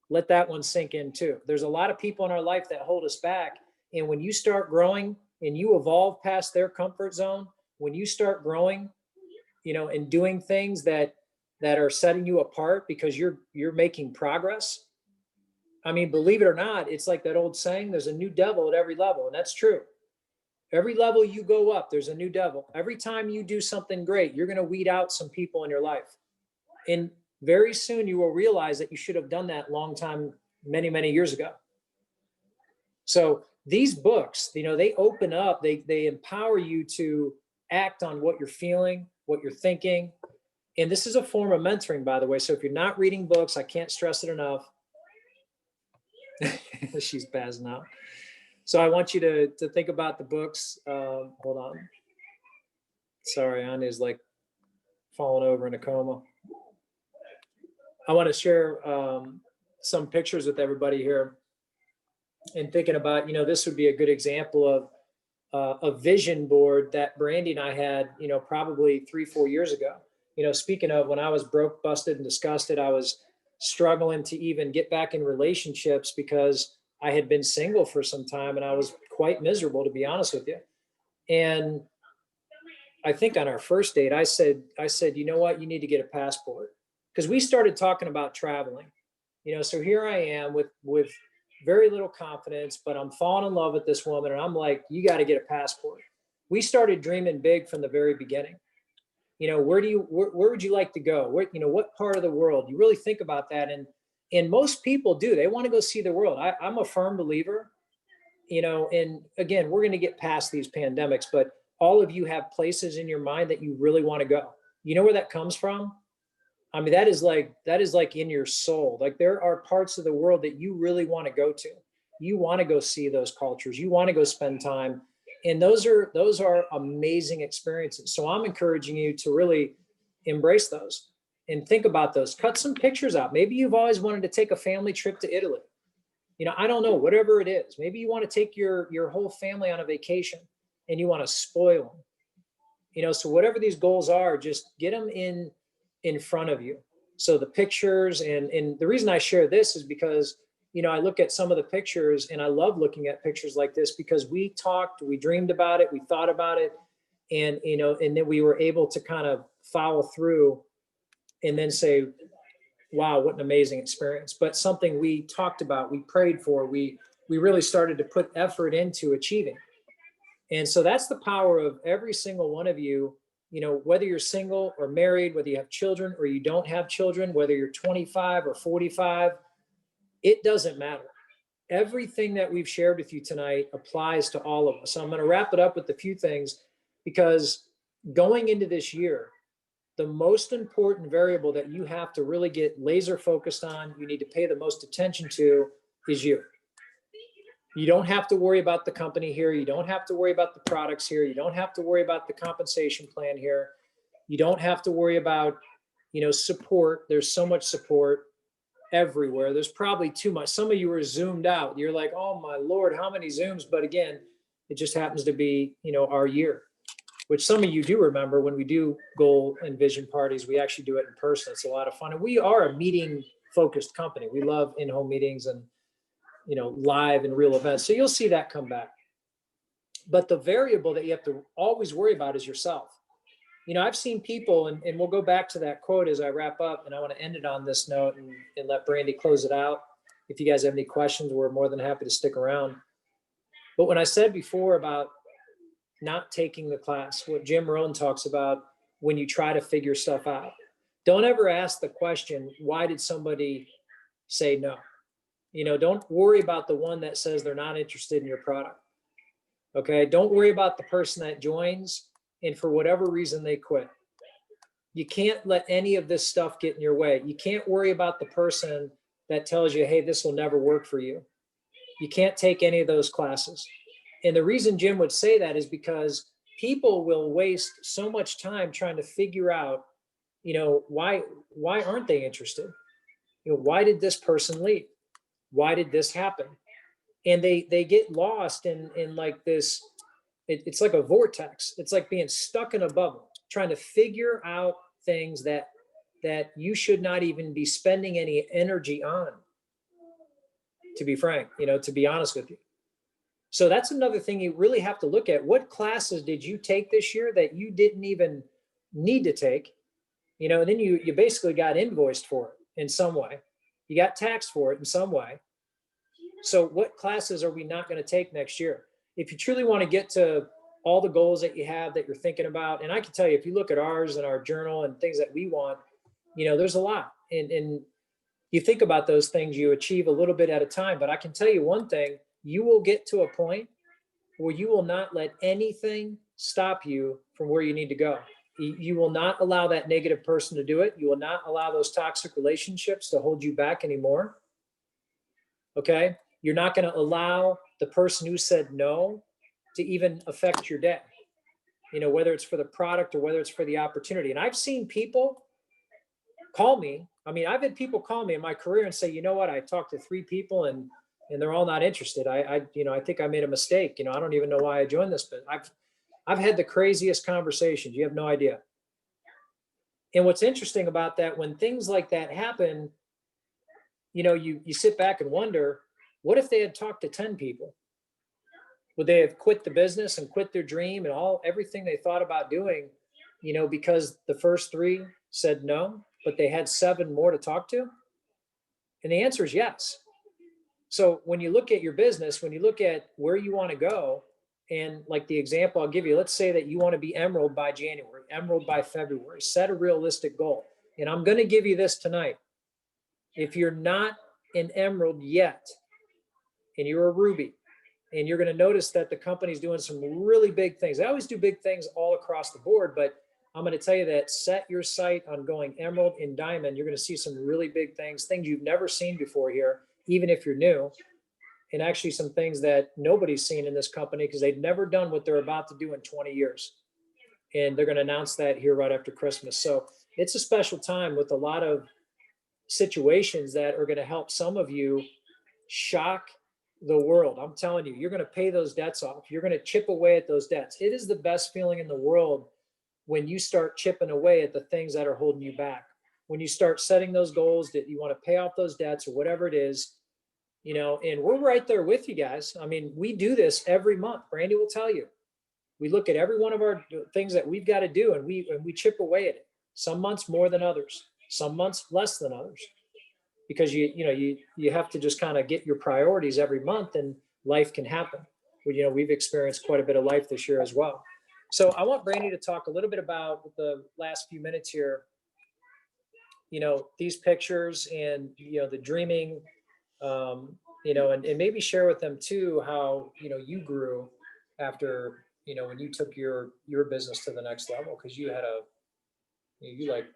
Let that one sink in too. There's a lot of people in our life that hold us back. And when you start growing and you evolve past their comfort zone, when you start growing, you know, and doing things that are setting you apart because you're making progress. I mean, believe it or not, it's like that old saying, there's a new devil at every level. And that's true. Every level you go up, there's a new devil. Every time you do something great, you're going to weed out some people in your life. And very soon you will realize that you should have done that long time, many, many years ago. So these books, you know, they open up, they empower you to act on what you're feeling, what you're thinking. And this is a form of mentoring, by the way. So if you're not reading books, I can't stress it enough. She's passing out. So I want you to think about the books. Hold on. Sorry, Anya's like falling over in a coma. I want to share some pictures with everybody here, and thinking about, you know, this would be a good example of a vision board that Brandy and I had, you know, probably 3-4 years ago. You know, speaking of, when I was broke, busted, and disgusted, I was struggling to even get back in relationships because I had been single for some time and I was quite miserable, to be honest with you. And I think on our first date, I said, you know what, you need to get a passport, because we started talking about traveling. You know, so here I am with very little confidence, but I'm falling in love with this woman, and I'm like, you got to get a passport. We started dreaming big from the very beginning. You know, where would you like to go? Where, you know, what part of the world? You really think about that, and most people do. They want to go see the world. I'm a firm believer, you know, and again, we're going to get past these pandemics, but all of you have places in your mind that you really want to go. You know where that comes from? I mean, that is like in your soul. Like, there are parts of the world that you really want to go to. You want to go see those cultures. You want to go spend time. And those are amazing experiences. So I'm encouraging you to really embrace those and think about those. Cut some pictures out. Maybe you've always wanted to take a family trip to Italy. I don't know, whatever it is. Maybe you want to take your whole family on a vacation and you want to spoil them. So whatever these goals are, just get them in front of you. So the pictures, and the reason I share this is because, I look at some of the pictures and I love looking at pictures like this because we talked, we dreamed about it, we thought about it, and, and then we were able to kind of follow through and then say, wow, what an amazing experience. But something we talked about, we prayed for, we really started to put effort into achieving. And so that's the power of every single one of you, whether you're single or married, whether you have children or you don't have children, whether you're 25 or 45, it doesn't matter. Everything that we've shared with you tonight applies to all of us. So I'm going to wrap it up with a few things, because going into this year, the most important variable that you have to really get laser focused on, you need to pay the most attention to, is you. You don't have to worry about the company here. You don't have to worry about the products here. You don't have to worry about the compensation plan here. You don't have to worry about, support. There's so much support everywhere. There's probably too much. Some of you are zoomed out. You're like, oh my Lord, how many Zooms? But again, it just happens to be, our year, which some of you do remember when we do goal and vision parties, we actually do it in person. It's a lot of fun. And we are a meeting focused company. We love in-home meetings and, live and real events. So you'll see that come back. But the variable that you have to always worry about is yourself. I've seen people, and we'll go back to that quote as I wrap up, and I want to end it on this note and let Brandy close it out. If you guys have any questions, we're more than happy to stick around. But when I said before about not taking the class, what Jim Rohn talks about when you try to figure stuff out, don't ever ask the question, why did somebody say no? Don't worry about the one that says they're not interested in your product. Okay. Don't worry about the person that joins and for whatever reason they quit. You can't let any of this stuff get in your way. You can't worry about the person that tells you, hey, this will never work for you. You can't take any of those classes. And the reason Jim would say that is because people will waste so much time trying to figure out, why aren't they interested? Why did this person leave? Why did this happen? And they get lost in like this. It's like a vortex. It's like being stuck in a bubble, trying to figure out things that you should not even be spending any energy on, to be frank, to be honest with you. So that's another thing you really have to look at. What classes did you take this year that you didn't even need to take? And then you basically got invoiced for it in some way. You got taxed for it in some way. So what classes are we not going to take next year? If you truly want to get to all the goals that you have that you're thinking about, and I can tell you, if you look at ours and our journal and things that we want, there's a lot. And you think about those things, you achieve a little bit at a time. But I can tell you one thing, you will get to a point where you will not let anything stop you from where you need to go. You will not allow that negative person to do it. You will not allow those toxic relationships to hold you back anymore. Okay? You're not going to allow the person who said no to even affect your day, whether it's for the product or whether it's for the opportunity. And I've seen people call me. I mean, I've had people call me in my career and say, you know what, I talked to 3 people and they're all not interested. I think I made a mistake. I don't even know why I joined this, but I've had the craziest conversations. You have no idea. And what's interesting about that, when things like that happen, you sit back and wonder, what if they had talked to 10 people? Would they have quit the business and quit their dream and everything they thought about doing, because the first 3 said no, but they had 7 more to talk to? And the answer is yes. So when you look at your business, when you look at where you want to go, and like the example I'll give you, let's say that you want to be Emerald by January, Emerald by February, set a realistic goal. And I'm going to give you this tonight. If you're not an Emerald yet, and you're a Ruby, and you're going to notice that the company's doing some really big things. They always do big things all across the board, but I'm going to tell you that set your sight on going Emerald and Diamond. You're going to see some really big things you've never seen before here, even if you're new, and actually some things that nobody's seen in this company because they've never done what they're about to do in 20 years. And they're going to announce that here right after Christmas. So it's a special time with a lot of situations that are going to help some of you shock the world. I'm telling you, you're going to pay those debts off. You're going to chip away at those debts. It is the best feeling in the world when you start chipping away at the things that are holding you back. When you start setting those goals that you want to pay off those debts or whatever it is, you know, and we're right there with you guys. I mean, we do this every month. Brandy will tell you. We look at every one of our things that we've got to do, and we chip away at it. Some months more than others, some months less than others, because you have to just kind of get your priorities every month, and life can happen. We've experienced quite a bit of life this year as well. So I want Brandy to talk a little bit about the last few minutes here. These pictures and the dreaming, and maybe share with them too how you grew after when you took your business to the next level, because you like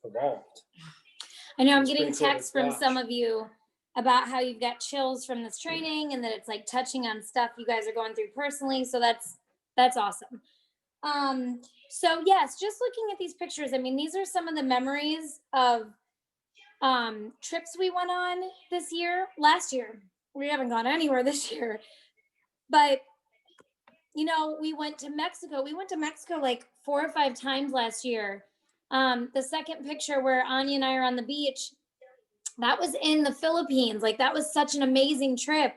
evolved. I know I'm It's getting pretty cool to texts from watch. some of you about how you've got chills from this training and that it's like touching on stuff you guys are going through personally. So that's awesome. So yes, just looking at these pictures, I mean, these are some of the memories of trips we went on last year. We haven't gone anywhere this year, but we went to Mexico. We went to Mexico like 4 or 5 times last year. The second picture where Anya and I are on the beach, that was in the Philippines. Like, that was such an amazing trip.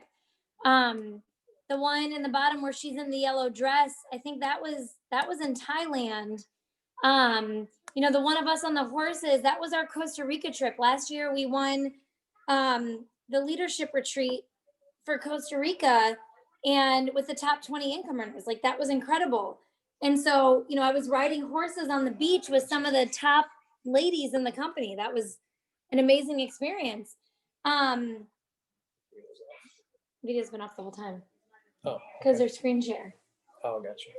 The one in the bottom where she's in the yellow dress, I think that was in Thailand. The one of us on the horses, that was our Costa Rica trip. Last year we won the leadership retreat for Costa Rica, and with the top 20 income earners. Like, that was incredible. And so, I was riding horses on the beach with some of the top ladies in the company. That was an amazing experience. Video's been off the whole time. Oh, because okay. they're screen share. Oh, gotcha.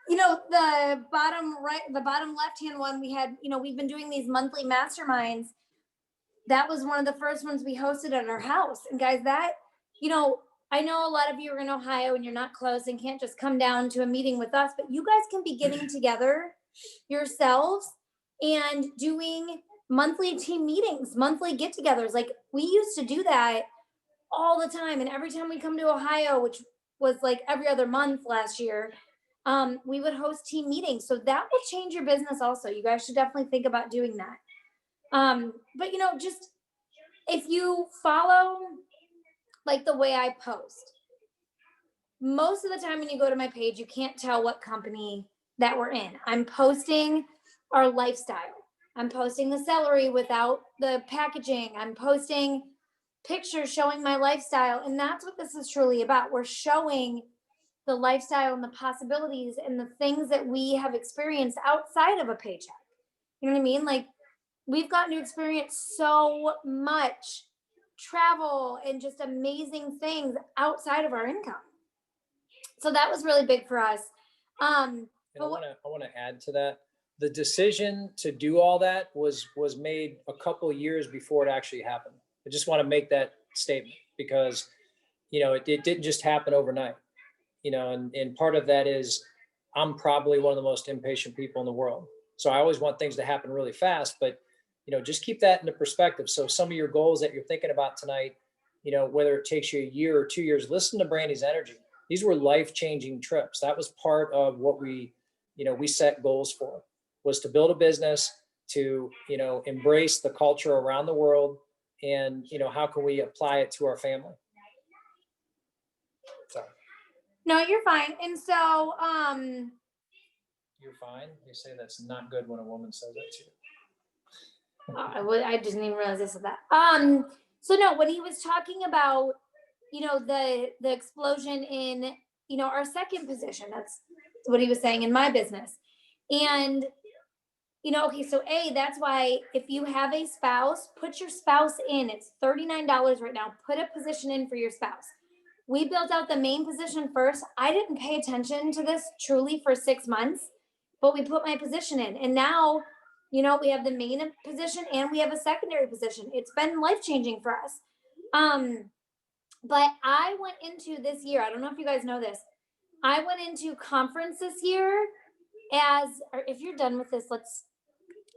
The bottom left-hand one, we had, we've been doing these monthly masterminds. That was one of the first ones we hosted at our house. And guys, that, I know a lot of you are in Ohio and you're not close and can't just come down to a meeting with us, but you guys can be getting together yourselves and doing monthly team meetings, monthly get-togethers. Like, we used to do that all the time. And every time we come to Ohio, which was like every other month last year, we would host team meetings. So that will change your business also. You guys should definitely think about doing that. But just if you follow like the way I post, most of the time when you go to my page, you can't tell what company that we're in. I'm posting our lifestyle. I'm posting the celery without the packaging. I'm posting pictures showing my lifestyle. And that's what this is truly about. We're showing the lifestyle and the possibilities and the things that we have experienced outside of a paycheck. You know what I mean? Like, we've gotten to experience so much travel and just amazing things outside of our income. So that was really big for us. And I want to add to that. The decision to do all that was made a couple of years before it actually happened. I just want to make that statement because, it didn't just happen overnight, and part of that is I'm probably one of the most impatient people in the world. So I always want things to happen really fast, but, just keep that into perspective. So some of your goals that you're thinking about tonight, whether it takes you a year or 2 years, listen to Brandy's energy. These were life-changing trips. That was part of what we set goals for, was to build a business, to, embrace the culture around the world, and, how can we apply it to our family? Sorry. No, you're fine. And so, You're fine? You say that's not good when a woman says that to you. I didn't even realize this was that. So no, when he was talking about, the explosion in, our second position, that's what he was saying in my business. And, okay, so that's why if you have a spouse, put your spouse in. It's $39 right now. Put a position in for your spouse. We built out the main position first. I didn't pay attention to this truly for 6 months, but we put my position in. And now, we have the main position and we have a secondary position. It's been life-changing for us. But I went into this year, I don't know if you guys know this, I went into conference this year or if you're done with this, let's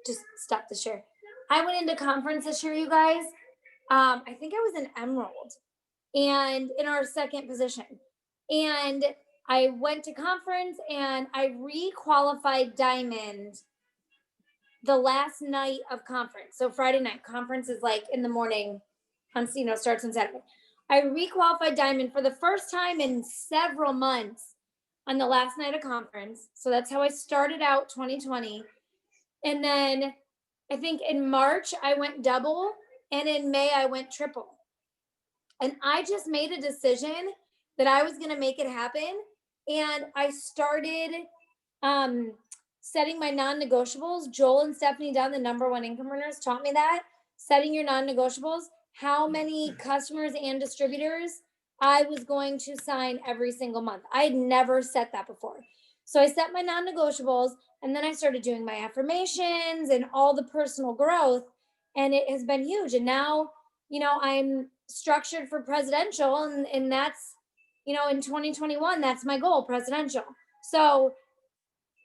just stop the share. I went into conference this year, you guys, I think I was an emerald and in our second position. And I went to conference and I re-qualified diamond the last night of conference. So Friday night, conference is like in the morning on, starts on Saturday. I re-qualified diamond for the first time in several months on the last night of conference. So that's how I started out 2020. And then I think in March I went double, and in May I went triple. And I just made a decision that I was going to make it happen. And I started setting my non-negotiables. Joel and Stephanie Dunn, the #1 income earners, taught me that. Setting your non-negotiables, how many customers and distributors I was going to sign every single month. I had never set that before. So I set my non-negotiables, and then I started doing my affirmations and all the personal growth, and it has been huge. And now, I'm structured for presidential, and that's, in 2021, that's my goal, presidential. So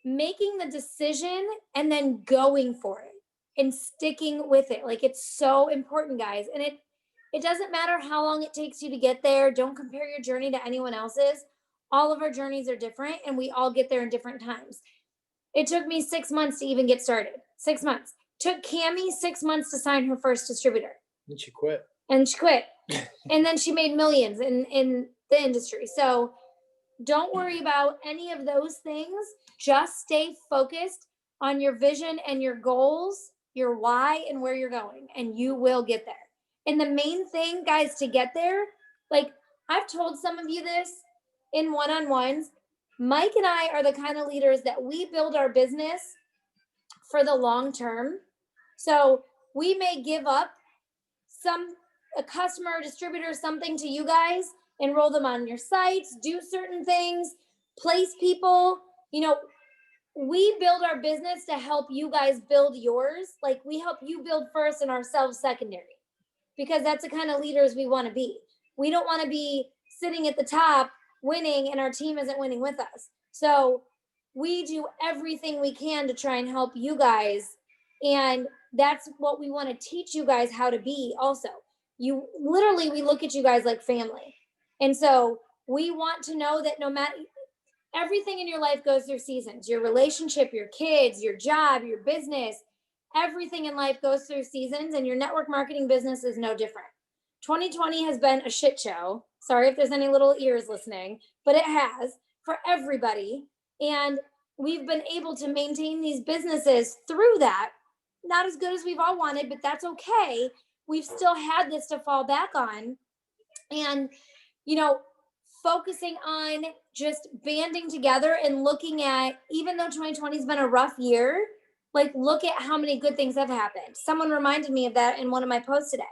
making the decision and then going for it and sticking with it. Like, it's so important, guys. And it doesn't matter how long it takes you to get there. Don't compare your journey to anyone else's. All of our journeys are different, and we all get there in different times. It took me 6 months to even get started. 6 months. Took Cammie 6 months to sign her first distributor. And she quit. And she quit. And then she made millions in the industry. So don't worry about any of those things. Just stay focused on your vision and your goals, your why, and where you're going, and you will get there. And the main thing, guys, to get there, like I've told some of you this in one-on-ones, Mike and I are the kind of leaders that we build our business for the long term. So we may give up a customer or distributor something to you guys, enroll them on your sites, do certain things, place people. We build our business to help you guys build yours. Like, we help you build first and ourselves secondary, because that's the kind of leaders we want to be. We don't want to be sitting at the top winning and our team isn't winning with us. So we do everything we can to try and help you guys. And that's what we want to teach you guys how to be also. We look at you guys like family. And so we want to know that no matter, everything in your life goes through seasons. Your relationship, your kids, your job, your business, everything in life goes through seasons, and your network marketing business is no different. 2020 has been a shit show. Sorry if there's any little ears listening, but it has, for everybody. And we've been able to maintain these businesses through that. Not as good as we've all wanted, but that's okay. We've still had this to fall back on. And, focusing on just banding together and looking at, even though 2020 has been a rough year, like, look at how many good things have happened. Someone reminded me of that in one of my posts today.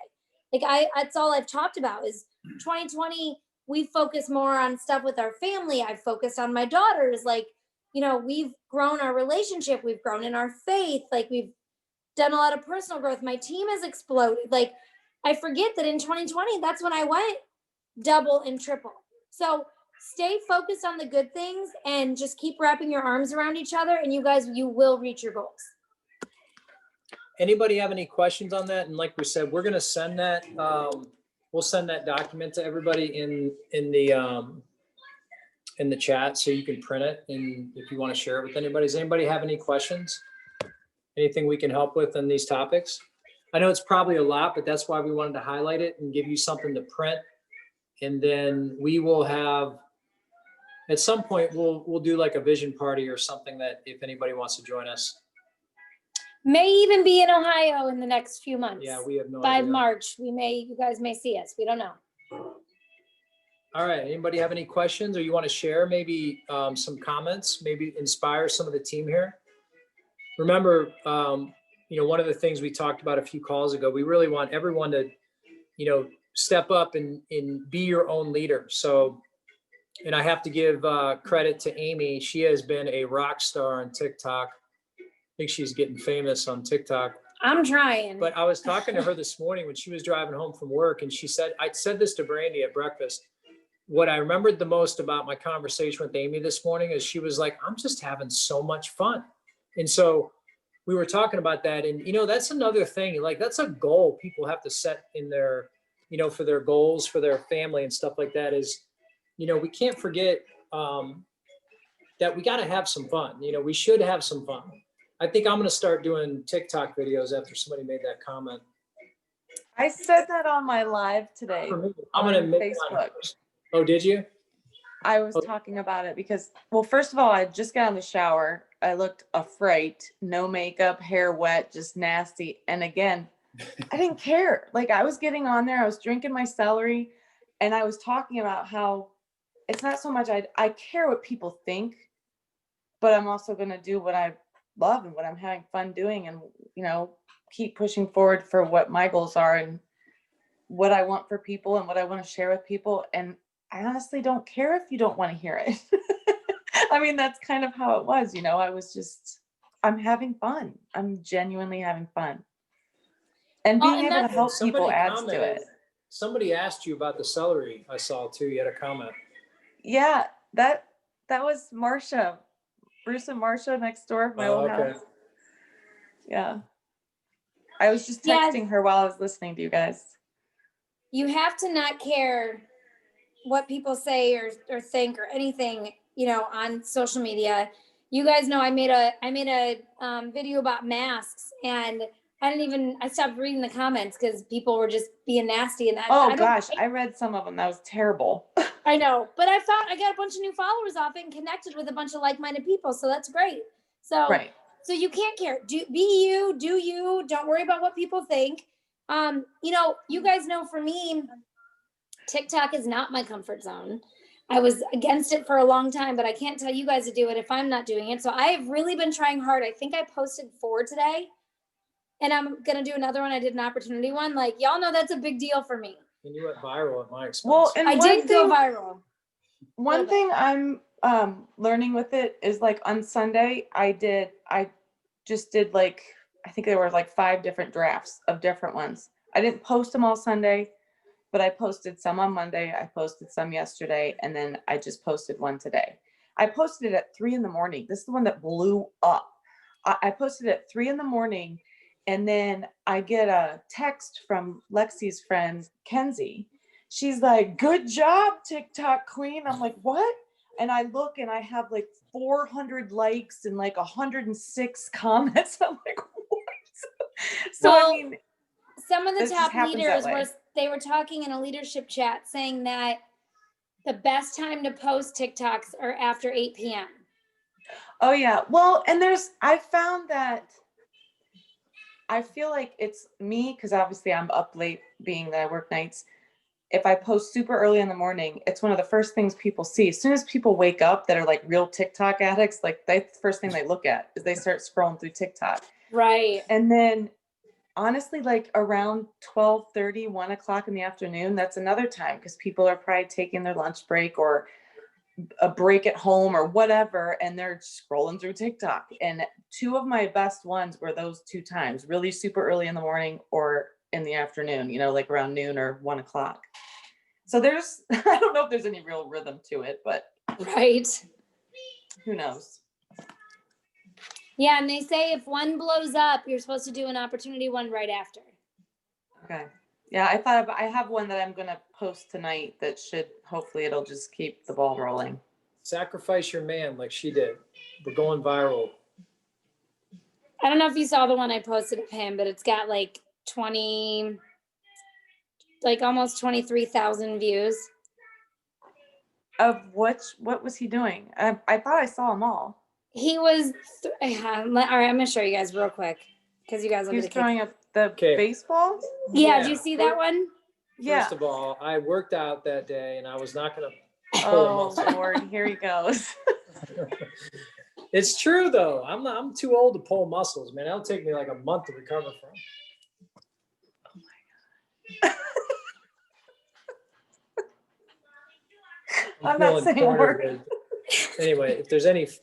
Like, that's all I've talked about is 2020. We focus more on stuff with our family. I've focused on my daughters. Like, we've grown our relationship. We've grown in our faith. Like, we've done a lot of personal growth. My team has exploded. Like, I forget that in 2020, that's when I went double and triple. So stay focused on the good things and just keep wrapping your arms around each other, and you will reach your goals. Anybody have any questions on that? And like we said, we're going to send that. We'll send that document to everybody in the chat, so you can print it. And if you want to share it with anybody, does anybody have any questions? Anything we can help with on these topics? I know it's probably a lot, but that's why we wanted to highlight it and give you something to print. And then we will have, at some point, we'll do like a vision party or something, that if anybody wants to join us. May even be in Ohio in the next few months. Yeah, we have no By idea. March, you guys may see us. We don't know. All right. Anybody have any questions, or you want to share maybe some comments, maybe inspire some of the team here? Remember, one of the things we talked about a few calls ago, we really want everyone to, step up and be your own leader. So, and I have to give credit to Amy. She has been a rock star on TikTok. I think she's getting famous on TikTok. I'm trying. But I was talking to her this morning when she was driving home from work, and she said, I said this to Brandy at breakfast. What I remembered the most about my conversation with Amy this morning is she was like, I'm just having so much fun. And so we were talking about that, and that's another thing. Like that's a goal people have to set in their, for their goals for their family and stuff like that. Is, we can't forget that we got to have some fun. We should have some fun. I think I'm going to start doing TikTok videos after somebody made that comment. I said that on my live today I'm on going to make Facebook. Oh, did you? I was talking about it because, well, first of all, I just got in the shower. I looked afraid, no makeup, hair wet, just nasty. And again, I didn't care. Like I was getting on there, I was drinking my celery, and I was talking about how it's not so much I care what people think, but I'm also going to do what I love and what I'm having fun doing, and keep pushing forward for what my goals are and what I want for people and what I want to share with people. And I honestly don't care if you don't want to hear it. I mean, that's kind of how it was, I was I'm having fun. I'm genuinely having fun. And Well, being and able to help people Somebody adds to commented- it. Somebody asked you about the celery. I saw too. You had a comment. Yeah, that was Marsha, Bruce and Marsha next door, my old okay. house. Yeah. I was just Yeah. texting her while I was listening to you guys. You have to not care what people say or think or anything, on social media. You guys know I made a video about masks, and I stopped reading the comments because people were just being nasty. And I read some of them. That was terrible. I know, but I got a bunch of new followers off it and connected with a bunch of like-minded people. So that's great. So, Right. So you can't care. Be you, do you, don't worry about what people think. You guys know for me, TikTok is not my comfort zone. I was against it for a long time, but I can't tell you guys to do it if I'm not doing it. So I have really been trying hard. I think I posted 4 today, and I'm going to do another one. I did an opportunity one. Like, y'all know that's a big deal for me. And you went viral at my expense. Well, and I did go viral. One thing I'm learning with it is like on Sunday, I just did like, I think there were like 5 different drafts of different ones. I didn't post them all Sunday, but I posted some on Monday. I posted some yesterday, and then I just posted one today. I posted it at 3 a.m. This is the one that blew up. I posted it at 3 a.m, and then I get a text from Lexi's friend, Kenzie. She's like, "Good job, TikTok queen." I'm like, "What?" And I look and I have like 400 likes and like 106 comments. I'm like, "What?" So, Well, I mean, some of the this just top happens leaders that way. they were talking in a leadership chat saying that the best time to post TikToks are after 8 p.m. Oh yeah. Well, and I found that I feel like it's me, because obviously I'm up late being that I work nights. If I post super early in the morning, it's one of the first things people see. As soon as people wake up that are like real TikTok addicts, like that's the first thing they look at is they start scrolling through TikTok. Right. And then honestly, like around 12:30, 1 o'clock in the afternoon, that's another time because people are probably taking their lunch break or a break at home or whatever, and they're scrolling through TikTok. And 2 of my best ones were those 2 times, really super early in the morning or in the afternoon, like around noon or 1 o'clock. So I don't know if there's any real rhythm to it, but Right. who knows? Yeah, and they say if one blows up, you're supposed to do an opportunity one right after. Okay. Yeah, I have one that I'm going to post tonight that hopefully it'll just keep the ball rolling. Sacrifice your man like she did. We're going viral. I don't know if you saw the one I posted of him, but it's got like almost 23,000 views. Of what was he doing? I thought I saw them all. He was, all right, I'm going to show you guys real quick because you guys will He was get a kick. throwing up the Okay. baseball? Yeah, did you see that one? Yeah. First of all, I worked out that day and I was not going to. Oh, Lord, here he goes. It's true though. I'm too old to pull muscles, man. It'll take me like a month to recover from. Oh my God. I'm not saying a word. Anyway, if there's anybody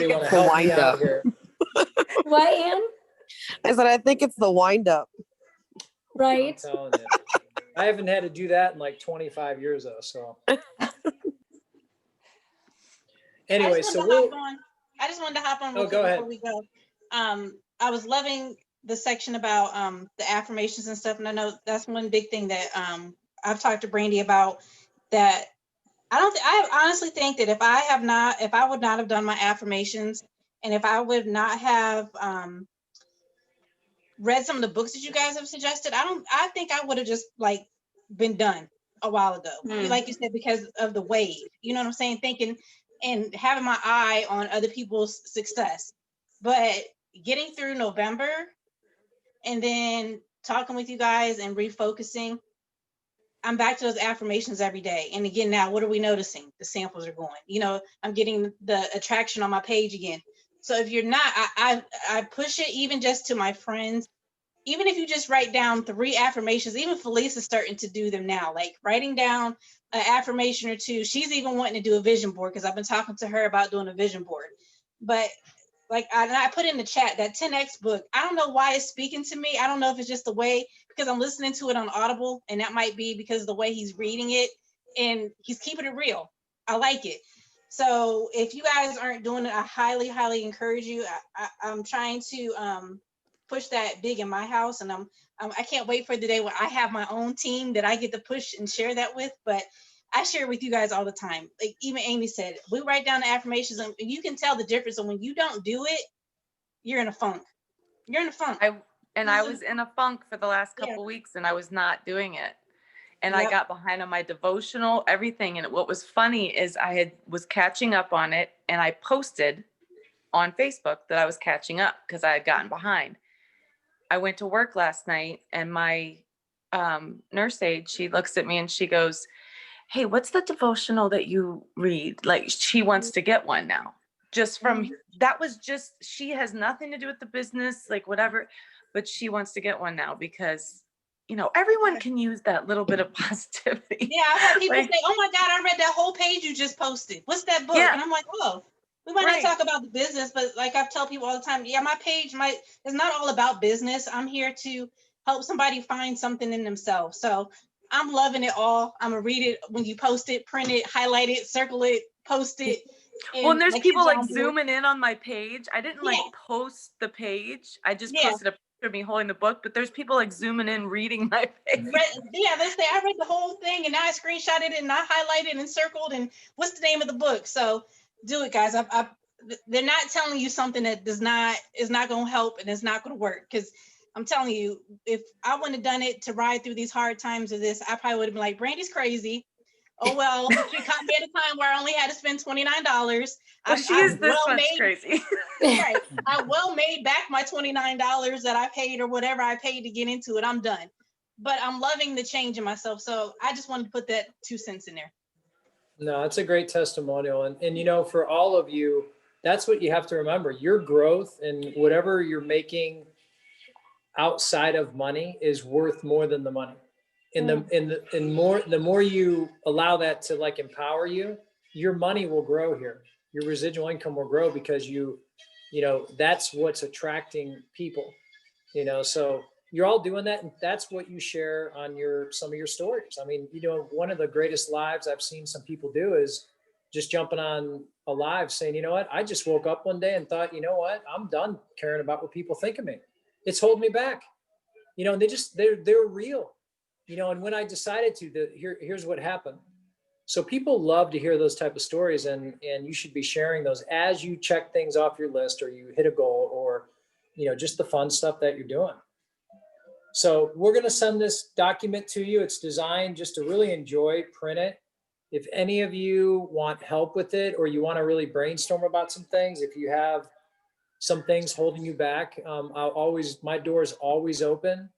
want to help me out here. What, Ann? I said, I think it's the wind up. Right. I'm telling you. I haven't had to do that in like 25 years though, so. Anyway, I just wanted to hop on Oh, real go quick ahead. before we go. I was loving the section about the affirmations and stuff, and I know that's one big thing that I've talked to Brandy about. That I honestly think that if I would not have done my affirmations, and if I would not have read some of the books that you guys have suggested, I think I would have just like been done a while ago. Like you said, because of the wave, you know what I'm saying? Thinking and having my eye on other people's success. But getting through November and then talking with you guys and refocusing, I'm back to those affirmations every day. And again, now what are we noticing? The samples are going, you know, I'm getting the attraction on my page again. So if you're not, I push it even just to my friends. Even if you just write down 3 affirmations, even Felice is starting to do them now, like writing down an affirmation or 2. She's even wanting to do a vision board because I've been talking to her about doing a vision board. But like I put in the chat, that 10X book, I don't know why it's speaking to me. I don't know if it's just the way, because I'm listening to it on Audible, and that might be because of the way he's reading it, and he's keeping it real. I like it. So if you guys aren't doing it, I highly, highly encourage you. I'm trying to push that big in my house, and I can't wait for the day where I have my own team that I get to push and share that with. But I share with you guys all the time. Like even Amy said, we write down the affirmations, and you can tell the difference. And when you don't do it, you're in a funk. You're in a funk. I was in a funk for the last couple weeks, and I was not doing it. And I got behind on my devotional, everything. And what was funny is was catching up on it, and I posted on Facebook that I was catching up because I had gotten behind. I went to work last night, and my nurse aide, she looks at me and she goes, "Hey, what's the devotional that you read?" Like she wants to get one now. Just from that was just, she has nothing to do with the business, like whatever, but she wants to get one now because, you know, everyone can use that little bit of positivity. Yeah, I've had people Like, say, "Oh my God, I read that whole page you just posted. What's that book?" Yeah. And I'm like, "Oh, we might Right. not talk about the business, but like I tell people all the time, yeah, my page is not all about business. I'm here to help somebody find something in themselves." So I'm loving it all. I'm gonna read it when you post it, print it, highlight it, circle it, post it. Well, and there's my people kids are like on board. zooming in on my page. I didn't like Yeah. post the page. I just Yeah. posted a picture of me holding the book, but there's people like zooming in, reading my page. They say I read the whole thing, and now I screenshotted it and I highlighted and circled, and what's the name of the book? So do it, guys. They're not telling you something that is not going to help and it's not going to work, because I'm telling you, if I wouldn't have done it to ride through these hard times of this, I probably would have been like, Brandy's crazy. Oh, well, she caught me at a time where I only had to spend $29. Well, she is this much crazy. Right. I well made back my $29 that I paid or whatever I paid to get into it. I'm done. But I'm loving the change in myself. So I just wanted to put that 2 cents in there. No, it's a great testimonial. And you know, for all of you, that's what you have to remember. Your growth and whatever you're making outside of money is worth more than the money. The more you allow that to like empower you, your money will grow here. Your residual income will grow because you know, that's what's attracting people, you know, so you're all doing that. And that's what you share on some of your stories. I mean, you know, one of the greatest lives I've seen some people do is just jumping on a live saying, you know what, I just woke up one day and thought, you know what, I'm done caring about what people think of me. It's holding me back, you know, and they're real, you know. And when I decided here's what happened. So people love to hear those type of stories, and you should be sharing those as you check things off your list, or you hit a goal, or, you know, just the fun stuff that you're doing. So we're going to send this document to you. It's designed just to really enjoy, print it. If any of you want help with it, or you want to really brainstorm about some things, if you have some things holding you back, my door is always open.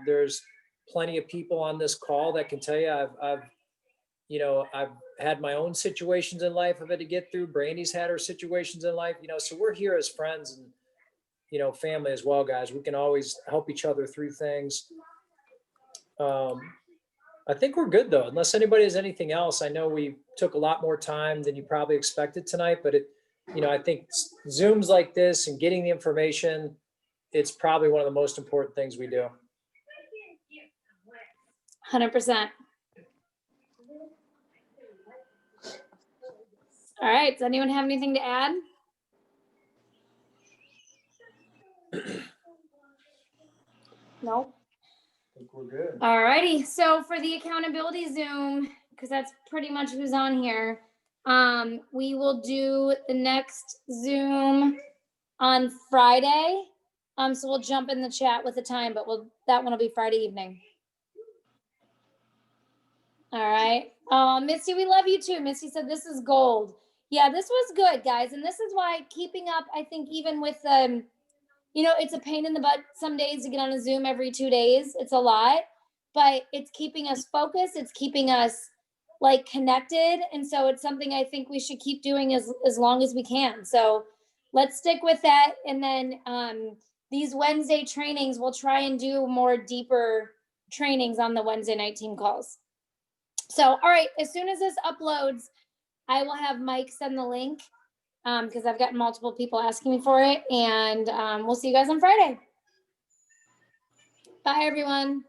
There's plenty of people on this call that can tell you I've had my own situations in life I've had to get through. Brandy's had her situations in life, you know, so we're here as friends and, you know, family as well, guys. We can always help each other through things. I think we're good though, unless anybody has anything else. I know we took a lot more time than you probably expected tonight, but you know, I think Zooms like this and getting the information, it's probably one of the most important things we do. 100%. All right. Does anyone have anything to add? Nope. I think we're good. All righty. So for the accountability Zoom, because that's pretty much who's on here, we will do the next Zoom on Friday. So we'll jump in the chat with the time, but that one will be Friday evening. All right. Misty, we love you too. Misty said this is gold. Yeah, this was good, guys. And this is why keeping up, I think even with, it's a pain in the butt some days to get on a Zoom every 2 days. It's a lot, but it's keeping us focused. It's keeping us like connected. And so it's something I think we should keep doing as long as we can. So let's stick with that. And then these Wednesday trainings, we'll try and do more deeper trainings on the Wednesday night team calls. So, all right, as soon as this uploads, I will have Mike send the link because I've gotten multiple people asking me for it. And we'll see you guys on Friday. Bye, everyone.